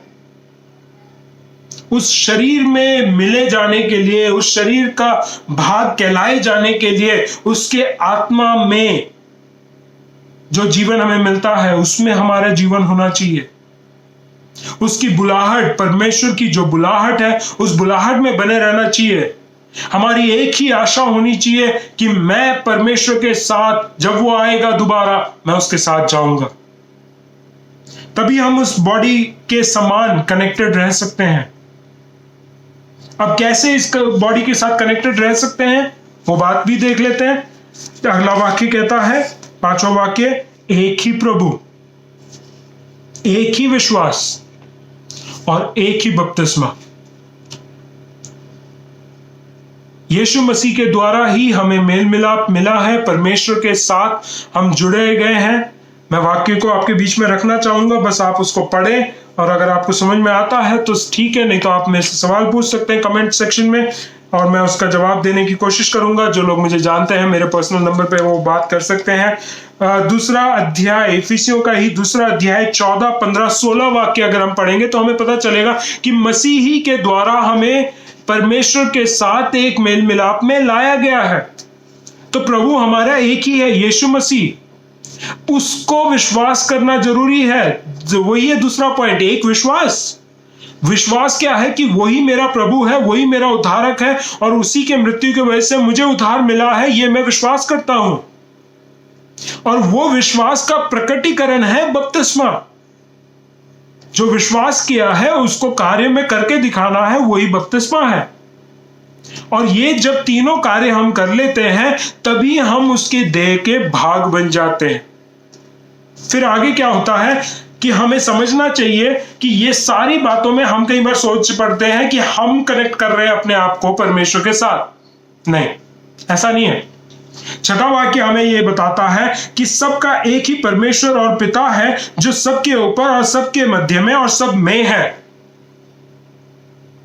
उस शरीर में मिले जाने के लिए, उस शरीर का भाग कहलाए जाने के लिए, उसके आत्मा में जो जीवन हमें मिलता है उसमें हमारा जीवन होना चाहिए। उसकी बुलाहट, परमेश्वर की जो बुलाहट है, उस बुलाहट में बने रहना चाहिए। हमारी एक ही आशा होनी चाहिए कि मैं परमेश्वर के साथ, जब वो आएगा दोबारा, मैं उसके साथ जाऊंगा। तभी हम उस बॉडी के समान कनेक्टेड रह सकते हैं। अब कैसे इस बॉडी के साथ कनेक्टेड रह सकते हैं, वो बात भी देख लेते हैं। अगला वाक्य कहता है, पांचवा वाक्य, एक ही प्रभु, एक ही विश्वास और एक ही बपतिस्मा। यीशु मसीह के द्वारा ही हमें मेल मिलाप मिला है, परमेश्वर के साथ हम जुड़े गए हैं। मैं वाक्य को आपके बीच में रखना चाहूंगा, बस आप उसको पढ़ें, और अगर आपको समझ में आता है तो ठीक है, नहीं तो आप मेरे से सवाल पूछ सकते हैं कमेंट सेक्शन में, और मैं उसका जवाब देने की कोशिश करूंगा। जो लोग मुझे जानते हैं, मेरे पर्सनल नंबर पे वो बात कर सकते हैं। दूसरा अध्याय, इफिसियों का ही दूसरा अध्याय, 14, 15, 16 वाक्य अगर हम पढ़ेंगे तो हमें पता चलेगा कि मसीह ही के द्वारा हमें परमेश्वर के साथ एक मेल मिलाप में लाया गया है। तो प्रभु हमारा एक ही है, यीशु मसीह। उसको विश्वास करना जरूरी है। वही है दूसरा पॉइंट, एक विश्वास। विश्वास क्या है कि वही मेरा प्रभु है, वही मेरा उद्धारक है, और उसी के मृत्यु की वजह से मुझे उद्धार मिला है, ये मैं विश्वास करता हूं। और वो विश्वास का प्रकटीकरण है बपतिस्मा। जो विश्वास किया है उसको कार्य में करके दिखाना है, वही बपतिस्मा है। और ये जब तीनों कार्य हम कर लेते हैं तभी हम उसके देह के भाग बन जाते हैं। फिर आगे क्या होता है कि हमें समझना चाहिए कि ये सारी बातों में हम कई बार सोच पड़ते हैं कि हम कनेक्ट कर रहे हैं अपने आप को परमेश्वर के साथ। नहीं, ऐसा नहीं है। छठा वाक्य हमें यह बताता है कि सबका एक ही परमेश्वर और पिता है, जो सबके ऊपर और सबके मध्य में और सब में है।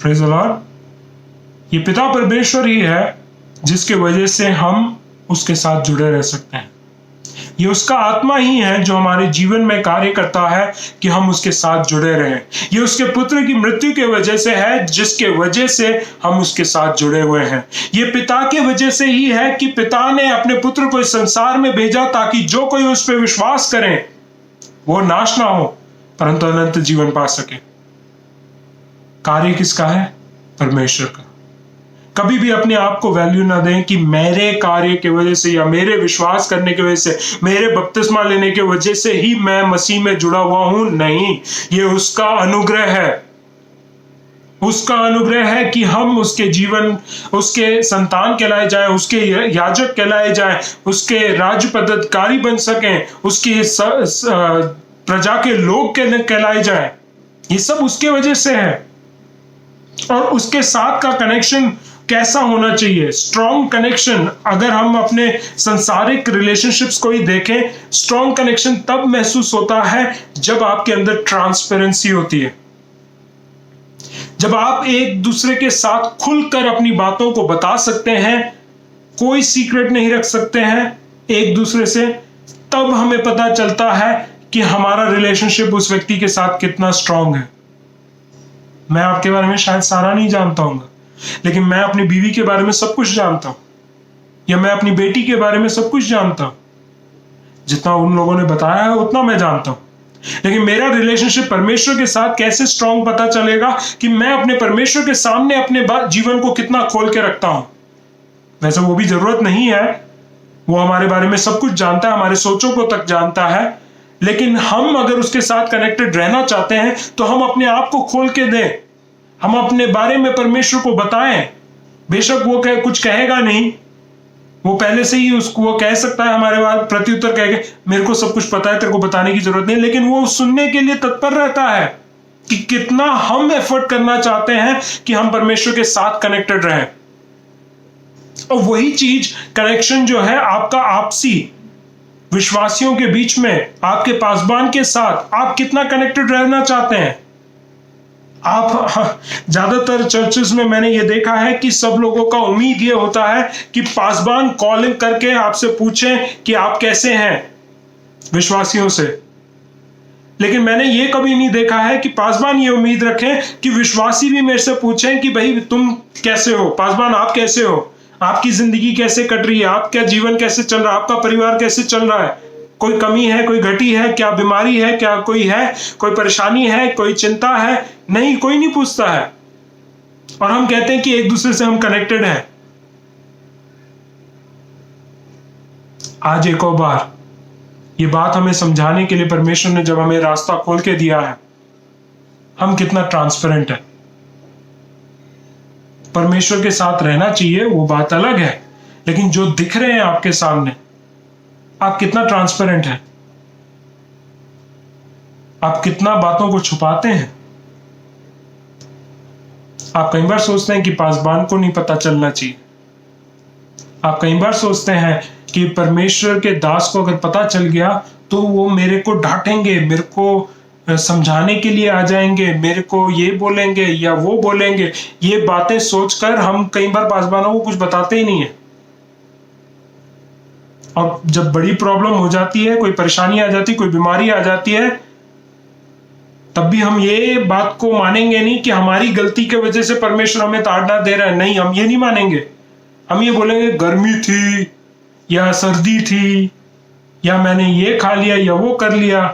Praise the Lord. ये पिता परमेश्वर ही है जिसके वजह से हम उसके साथ जुड़े रह सकते हैं। ये उसका आत्मा ही है जो हमारे जीवन में कार्य करता है कि हम उसके साथ जुड़े रहें। ये उसके पुत्र की मृत्यु के वजह से है जिसके वजह से हम उसके साथ जुड़े हुए हैं। ये पिता के वजह से ही है कि पिता ने अपने पुत्र को इस संसार में भेजा ताकि जो कोई उस पर विश्वास करे वो नाश ना हो परंतु अनंत जीवन पा सके। कार्य किसका है? परमेश्वर का। कभी भी अपने आप को वैल्यू ना दें कि मेरे कार्य की वजह से या मेरे विश्वास करने की वजह से, मेरे बपतिस्मा लेने की वजह से ही मैं मसीह में जुड़ा हुआ हूं। नहीं, ये उसका अनुग्रह है। उसका अनुग्रह है कि हम उसके जीवन, उसके संतान कहलाए जाए, उसके याजक कहलाए जाए, उसके राज्य पदाधिकारी बन सकें, उसकी प्रजा के लोग कहलाए जाए। ये सब उसके वजह से है। और उसके साथ का कनेक्शन कैसा होना चाहिए? Strong connection. अगर हम अपने सांसारिक रिलेशनशिप्स को ही देखें, स्ट्रॉन्ग कनेक्शन तब महसूस होता है जब आपके अंदर ट्रांसपेरेंसी होती है, जब आप एक दूसरे के साथ खुलकर अपनी बातों को बता सकते हैं, कोई सीक्रेट नहीं रख सकते हैं एक दूसरे से। तब हमें पता चलता है कि हमारा रिलेशनशिप उस व्यक्ति के साथ कितना स्ट्रांग है। मैं आपके बारे में शायद सारा नहीं जानता हूं, लेकिन मैं अपनी बीवी के बारे में सब कुछ जानता हूं, या मैं अपनी बेटी के बारे में सब कुछ जानता हूं। जितना उन लोगों ने बताया है उतना मैं जानता हूं। लेकिन मेरा रिलेशनशिप परमेश्वर के साथ कैसे स्ट्रांग पता चलेगा कि मैं अपने परमेश्वर के सामने अपने जीवन को कितना खोल के रखता हूं। वैसे वो भी जरूरत नहीं है, वो हमारे बारे में सब कुछ जानता है, हमारे सोचों को तक जानता है। लेकिन हम अगर उसके साथ कनेक्टेड रहना चाहते हैं तो हम अपने आप को खोल के दें, हम अपने बारे में परमेश्वर को बताएं। बेशक वो कुछ कहेगा नहीं, वो पहले से ही उसको वो कह सकता है, हमारे बाद प्रत्युत्तर कहेगा मेरे को सब कुछ पता है, तेरे को बताने की जरूरत नहीं। लेकिन वो सुनने के लिए तत्पर रहता है कि कितना हम एफर्ट करना चाहते हैं कि हम परमेश्वर के साथ कनेक्टेड रहें। और वही चीज कनेक्शन जो है आपका आपसी विश्वासियों के बीच में, आपके पासबान के साथ आप कितना कनेक्टेड रहना चाहते हैं। आप ज्यादातर चर्चेस में मैंने ये देखा है कि सब लोगों का उम्मीद ये होता है कि पासबान कॉलिंग करके आपसे पूछें कि आप कैसे हैं विश्वासियों से। लेकिन मैंने ये कभी नहीं देखा है कि पासबान ये उम्मीद रखें कि विश्वासी भी मेरे से पूछें कि भाई तुम कैसे हो, पासबान आप कैसे हो, आपकी जिंदगी कैसे कट रही है, आपका जीवन कैसे चल रहा है, आपका परिवार कैसे चल रहा है, कोई कमी है, कोई घटी है, क्या बीमारी है, क्या कोई है, कोई परेशानी है, कोई चिंता है। नहीं, कोई नहीं पूछता है। और हम कहते हैं कि एक दूसरे से हम कनेक्टेड हैं। आज एक और बार ये बात हमें समझाने के लिए परमेश्वर ने जब हमें रास्ता खोल के दिया है, हम कितना ट्रांसपेरेंट है। परमेश्वर के साथ रहना चाहिए, वो बात अलग है, लेकिन जो दिख रहे हैं आपके सामने, आप कितना ट्रांसपेरेंट हैं, आप कितना बातों को छुपाते हैं। आप कई बार सोचते हैं कि पासबान को नहीं पता चलना चाहिए। आप कई बार सोचते हैं कि परमेश्वर के दास को अगर पता चल गया तो वो मेरे को डांटेंगे, मेरे को समझाने के लिए आ जाएंगे, मेरे को ये बोलेंगे या वो बोलेंगे। ये बातें सोचकर हम कई बार पासबानों को कुछ बताते ही नहीं है। और जब बड़ी प्रॉब्लम हो जाती है, कोई परेशानी आ जाती है, कोई बीमारी आ जाती है, तब भी हम ये बात को मानेंगे नहीं कि हमारी गलती की वजह से परमेश्वर हमें ताड़ना दे रहा है। नहीं, हम ये नहीं मानेंगे। हम ये बोलेंगे गर्मी थी या सर्दी थी या मैंने ये खा लिया या वो कर लिया।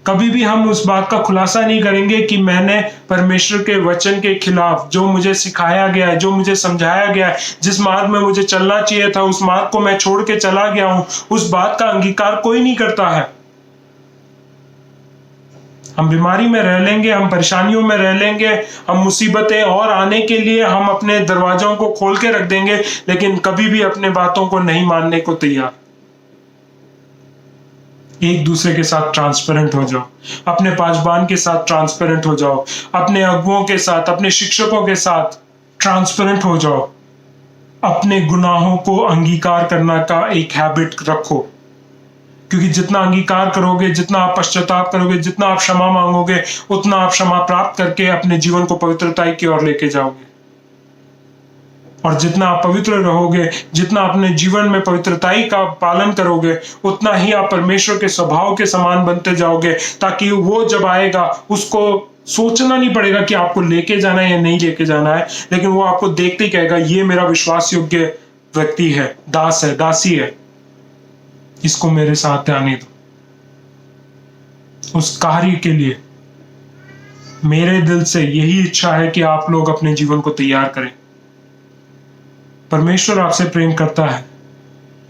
कभी भी हम उस बात का खुलासा नहीं करेंगे कि मैंने परमेश्वर के वचन के खिलाफ, जो मुझे सिखाया गया है, जो मुझे समझाया गया है, जिस मार्ग में मुझे चलना चाहिए था उस मार्ग को मैं छोड़ के चला गया हूं, उस बात का अंगीकार कोई नहीं करता है। हम बीमारी में रह लेंगे, हम परेशानियों में रह लेंगे, हम मुसीबतें और आने के लिए हम अपने दरवाजों को खोल के रख देंगे, लेकिन कभी भी अपने बातों को नहीं मानने को तैयार। एक दूसरे के साथ ट्रांसपेरेंट हो जाओ, अपने पासबान के साथ ट्रांसपेरेंट हो जाओ, अपने अगुओं के साथ, अपने शिक्षकों के साथ ट्रांसपेरेंट हो जाओ। अपने गुनाहों को अंगीकार करना का एक हैबिट रखो, क्योंकि जितना अंगीकार करोगे, जितना आप पश्चाताप करोगे, जितना आप क्षमा मांगोगे, उतना आप क्षमा प्राप्त करके अपने जीवन को पवित्रता की ओर लेके जाओगे। और जितना आप पवित्र रहोगे, जितना अपने जीवन में पवित्रताई का पालन करोगे, उतना ही आप परमेश्वर के स्वभाव के समान बनते जाओगे, ताकि वो जब आएगा उसको सोचना नहीं पड़ेगा कि आपको लेके जाना है या नहीं लेके जाना है, लेकिन वो आपको देखते ही कहेगा ये मेरा विश्वास योग्य व्यक्ति है, दास है, दासी है, इसको मेरे साथ आने दो। उस कार्य के लिए मेरे दिल से यही इच्छा है कि आप लोग अपने जीवन को तैयार करें। परमेश्वर आपसे प्रेम करता है।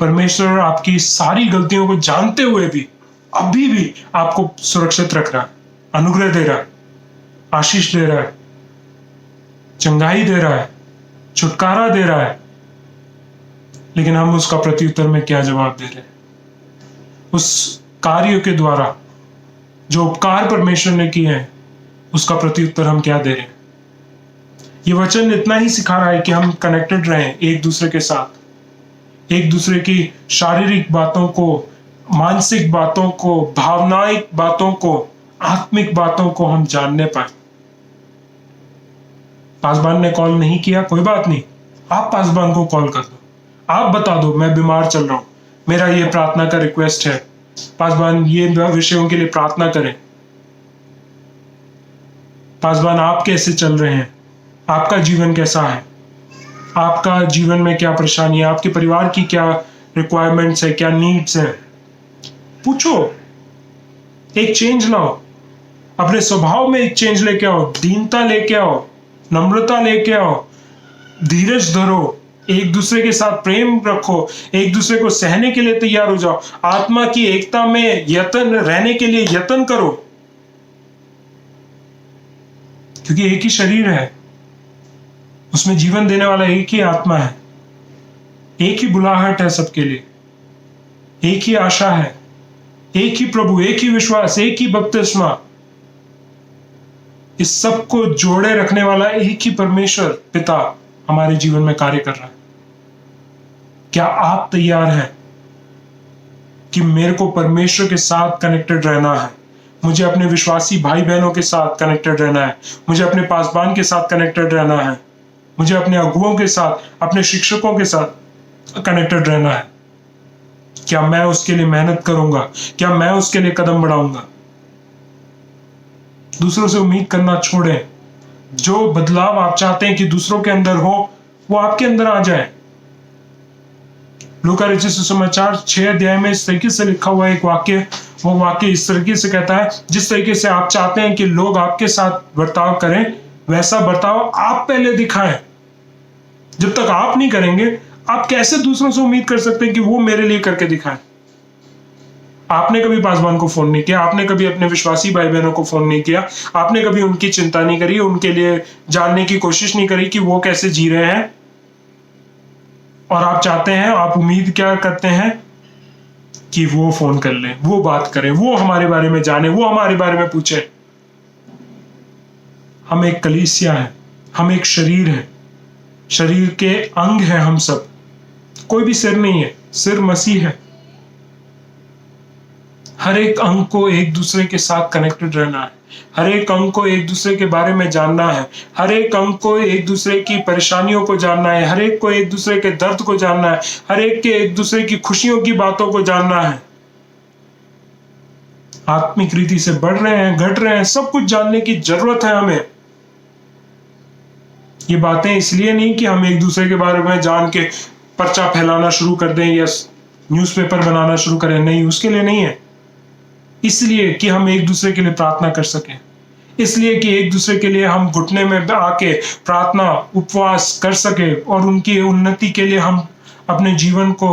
परमेश्वर आपकी सारी गलतियों को जानते हुए भी अभी भी आपको सुरक्षित रख रहा है, अनुग्रह दे रहा है, आशीष दे रहा है, चंगाई दे रहा है, छुटकारा दे रहा है। लेकिन हम उसका प्रत्युत्तर में क्या जवाब दे रहे हैं? उस कार्य के द्वारा जो उपकार परमेश्वर ने किए हैं उसका प्रत्युत्तर हम क्या दे रहे हैं? ये वचन इतना ही सिखा रहा है कि हम कनेक्टेड रहें एक दूसरे के साथ, एक दूसरे की शारीरिक बातों को, मानसिक बातों को, भावनात्मक बातों को, आत्मिक बातों को हम जानने पाए। पासवान ने कॉल नहीं किया, कोई बात नहीं, आप पासवान को कॉल कर दो, आप बता दो मैं बीमार चल रहा हूं, मेरा ये प्रार्थना का रिक्वेस्ट है, पासवान ये विषयों के लिए प्रार्थना करें। पासवान आप कैसे चल रहे हैं? आपका जीवन कैसा है? आपका जीवन में क्या परेशानी है? आपके परिवार की क्या रिक्वायरमेंट्स है, क्या नीड्स है? पूछो, एक चेंज लाओ, अपने स्वभाव में एक चेंज लेके आओ, दीनता लेके आओ, नम्रता लेके आओ, धीरज धरो, एक दूसरे के साथ प्रेम रखो, एक दूसरे को सहने के लिए तैयार हो जाओ, आत्मा की एकता में यत्न रहने के लिए यत्न करो, क्योंकि एक ही शरीर है, उसमें जीवन देने वाला एक ही आत्मा है, एक ही बुलाहट है सबके लिए, एक ही आशा है, एक ही प्रभु, एक ही विश्वास, एक ही बपतिस्मा। इस सब को जोड़े रखने वाला एक ही परमेश्वर पिता हमारे जीवन में कार्य कर रहा है। क्या आप तैयार हैं कि मेरे को परमेश्वर के साथ कनेक्टेड रहना है, मुझे अपने विश्वासी भाई बहनों के साथ कनेक्टेड रहना है, मुझे अपने पासवान के साथ कनेक्टेड रहना है, मुझे अपने अगुओं के साथ, अपने शिक्षकों के साथ कनेक्टेड रहना है? क्या मैं उसके लिए मेहनत करूंगा? क्या मैं उसके लिए कदम बढ़ाऊंगा? दूसरों से उम्मीद करना छोड़ें। जो बदलाव आप चाहते हैं कि दूसरों के अंदर हो, वो आपके अंदर आ जाए। लूका रचित सुसमाचार 6 अध्याय में इस तरीके से लिखा हुआ एक वाक्य, वो वाक्य इस तरीके से कहता है, जिस तरीके से आप चाहते हैं कि लोग आपके साथ बर्ताव करें, वैसा बर्ताव आप पहले दिखाएं। जब तक आप नहीं करेंगे, आप कैसे दूसरों से उम्मीद कर सकते हैं कि वो मेरे लिए करके दिखाएं? आपने कभी पासवान को फोन नहीं किया, आपने कभी अपने विश्वासी भाई बहनों को फोन नहीं किया, आपने कभी उनकी चिंता नहीं करी, उनके लिए जानने की कोशिश नहीं करी कि वो कैसे जी रहे हैं। और आप चाहते हैं, आप उम्मीद क्या करते हैं कि वो फोन कर लें, वो बात करें, वो हमारे बारे में जाने, वो हमारे बारे में पूछे। हम एक कलीसिया है, हम एक शरीर है, शरीर के अंग है हम सब, कोई भी सिर नहीं है, सिर मसीह है। हर एक अंग को एक दूसरे के साथ कनेक्टेड रहना है, हर एक अंग को एक दूसरे के बारे में जानना है, हर एक अंग को एक दूसरे की परेशानियों को जानना है, हर एक को एक दूसरे के दर्द को जानना है, हर एक के एक दूसरे की खुशियों की बातों को जानना है। आत्मिक रीति से बढ़ रहे हैं, घट रहे हैं, सब कुछ जानने की जरूरत है हमें। ये बातें इसलिए नहीं कि हम एक दूसरे के बारे में जान के पर्चा फैलाना शुरू कर दें या न्यूज़पेपर बनाना शुरू करें, नहीं, उसके लिए नहीं है। इसलिए कि हम एक दूसरे के लिए प्रार्थना कर सकें, इसलिए कि एक दूसरे के लिए हम घुटने में आके प्रार्थना उपवास कर सके और उनकी उन्नति के लिए हम अपने जीवन को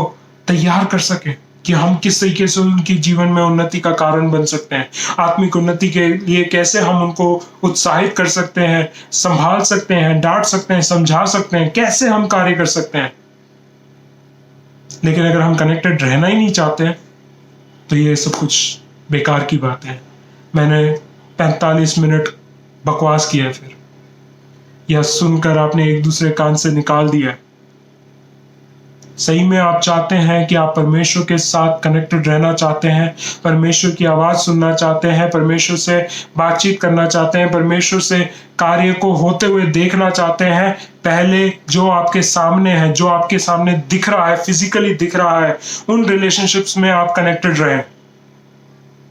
तैयार कर सके कि हम किस तरीके से उनके जीवन में उन्नति का कारण बन सकते हैं, आत्मिक उन्नति के लिए कैसे हम उनको उत्साहित कर सकते हैं, संभाल सकते हैं, डांट सकते हैं, समझा सकते हैं, कैसे हम कार्य कर सकते हैं। लेकिन अगर हम कनेक्टेड रहना ही नहीं चाहते हैं तो ये सब कुछ बेकार की बात है। मैंने 45 मिनट बकवास किया फिर, या सुनकर आपने एक दूसरे कान से निकाल दिया। सही में आप चाहते हैं कि आप परमेश्वर के साथ कनेक्टेड रहना चाहते हैं, परमेश्वर की आवाज सुनना चाहते हैं, परमेश्वर से बातचीत करना चाहते हैं, परमेश्वर से कार्य को होते हुए देखना चाहते हैं, पहले जो आपके सामने है, जो आपके सामने दिख रहा है, फिजिकली दिख रहा है, उन रिलेशनशिप्स में आप कनेक्टेड रहें।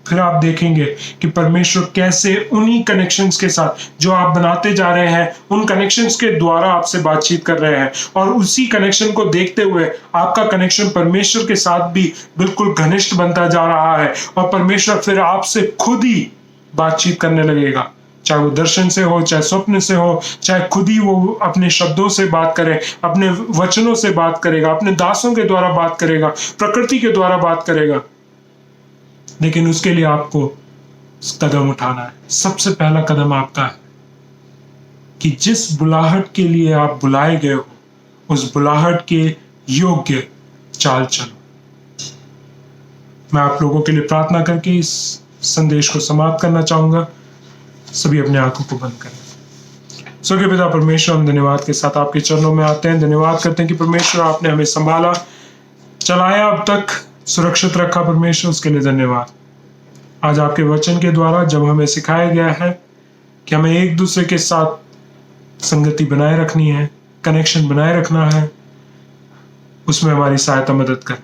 फिर आप देखेंगे कि परमेश्वर कैसे उन्हीं कनेक्शंस के साथ जो आप बनाते जा रहे हैं, उन कनेक्शंस के द्वारा आपसे बातचीत कर रहे हैं, और उसी कनेक्शन को देखते हुए आपका कनेक्शन परमेश्वर के साथ भी बिल्कुल घनिष्ठ बनता जा रहा है, और परमेश्वर फिर आपसे खुद ही बातचीत करने लगेगा। चाहे वो दर्शन से हो, चाहे स्वप्न से हो, चाहे खुद ही वो अपने शब्दों से बात करे, अपने वचनों से बात करेगा, अपने दासों के द्वारा बात करेगा, प्रकृति के द्वारा बात करेगा। लेकिन उसके लिए आपको कदम उठाना है। सबसे पहला कदम आपका है कि जिस बुलाहट के लिए आप बुलाए गए हो, उस बुलाहट के योग्य चाल चलो। मैं आप लोगों के लिए प्रार्थना करके इस संदेश को समाप्त करना चाहूंगा। सभी अपने आंखों को बंद करें। स्वर्गीय पिता परमेश्वर, हम धन्यवाद के साथ आपके चरणों में आते हैं। धन्यवाद करते हैं कि परमेश्वर आपने हमें संभाला, चलाया, अब तक सुरक्षित रखा। परमेश्वर, उसके लिए धन्यवाद। आज आपके वचन के द्वारा जब हमें सिखाया गया है कि हमें एक दूसरे के साथ संगति बनाए रखनी है, कनेक्शन बनाए रखना है, उसमें हमारी सहायता मदद कर।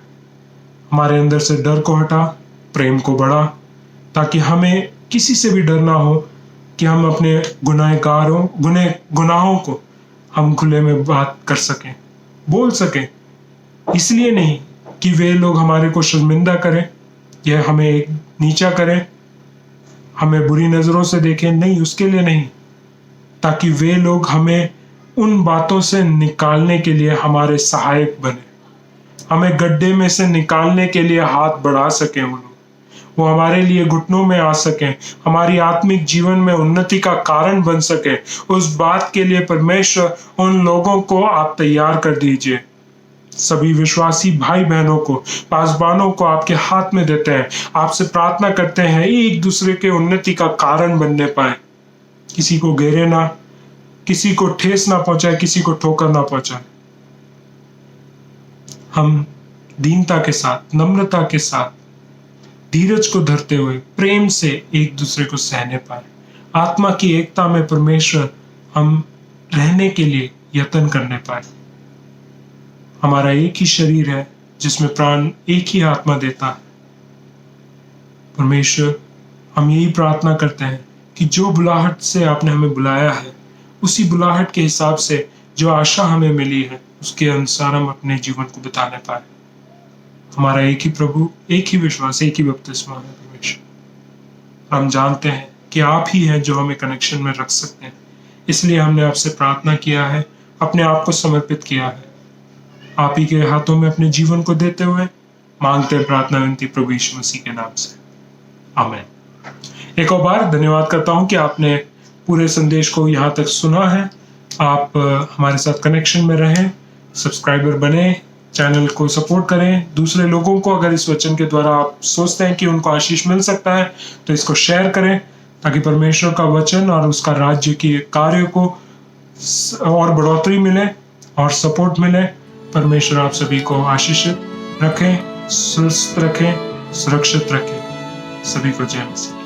हमारे अंदर से डर को हटा, प्रेम को बढ़ा, ताकि हमें किसी से भी डर ना हो कि हम अपने गुनाहों को हम खुले में बात कर सकें, बोल सकें। इसलिए नहीं कि वे लोग हमारे को शर्मिंदा करें या हमें एक नीचा करें, हमें बुरी नजरों से देखें, नहीं, उसके लिए नहीं, ताकि वे लोग हमें उन बातों से निकालने के लिए हमारे सहायक बने, हमें गड्ढे में से निकालने के लिए हाथ बढ़ा सकें। वो हमारे लिए घुटनों में आ सकें, हमारी आत्मिक जीवन में उन्नति का कारण बन सके। उस बात के लिए परमेश्वर उन लोगों को आप तैयार कर दीजिए। सभी विश्वासी भाई बहनों को, पासबानों को आपके हाथ में देते हैं। आपसे प्रार्थना करते हैं एक दूसरे के उन्नति का कारण बनने पाए, किसी को घेरे ना, किसी को ठेस ना पहुंचाए, किसी को ठोकर ना पहुंचाए। हम दीनता के साथ, नम्रता के साथ, धीरज को धरते हुए प्रेम से एक दूसरे को सहने पाए। आत्मा की एकता में परमेश्वर हम रहने के लिए यत्न करने पाए। हमारा एक ही शरीर है जिसमें प्राण एक ही आत्मा देता है। परमेश्वर, हम यही प्रार्थना करते हैं कि जो बुलाहट से आपने हमें बुलाया है, उसी बुलाहट के हिसाब से जो आशा हमें मिली है, उसके अनुसार हम अपने जीवन को बिताने पाए। हमारा एक ही प्रभु, एक ही विश्वास, एक ही बपतिस्मा है परमेश्वर। हम जानते हैं कि आप ही हैं जो हमें कनेक्शन में रख सकते हैं। इसलिए हमने आपसे प्रार्थना किया है, अपने आप को समर्पित किया है। आप ही के हाथों में अपने जीवन को देते हुए मांगते हैं प्रार्थना विनती प्रभु यीशु मसीह के नाम से, आमीन। एक और बार धन्यवाद करता हूं कि आपने पूरे संदेश को यहाँ तक सुना है। आप हमारे साथ कनेक्शन में रहें, सब्सक्राइबर बने, चैनल को सपोर्ट करें। दूसरे लोगों को अगर इस वचन के द्वारा आप सोचते हैं कि उनको आशीष मिल सकता है, तो इसको शेयर करें, ताकि परमेश्वर का वचन और उसका राज्य के कार्य को और बढ़ोतरी मिले और सपोर्ट मिले। परमेश्वर आप सभी को आशीषित रखें, स्वस्थ रखें, सुरक्षित रखें। सभी को जय मसीह।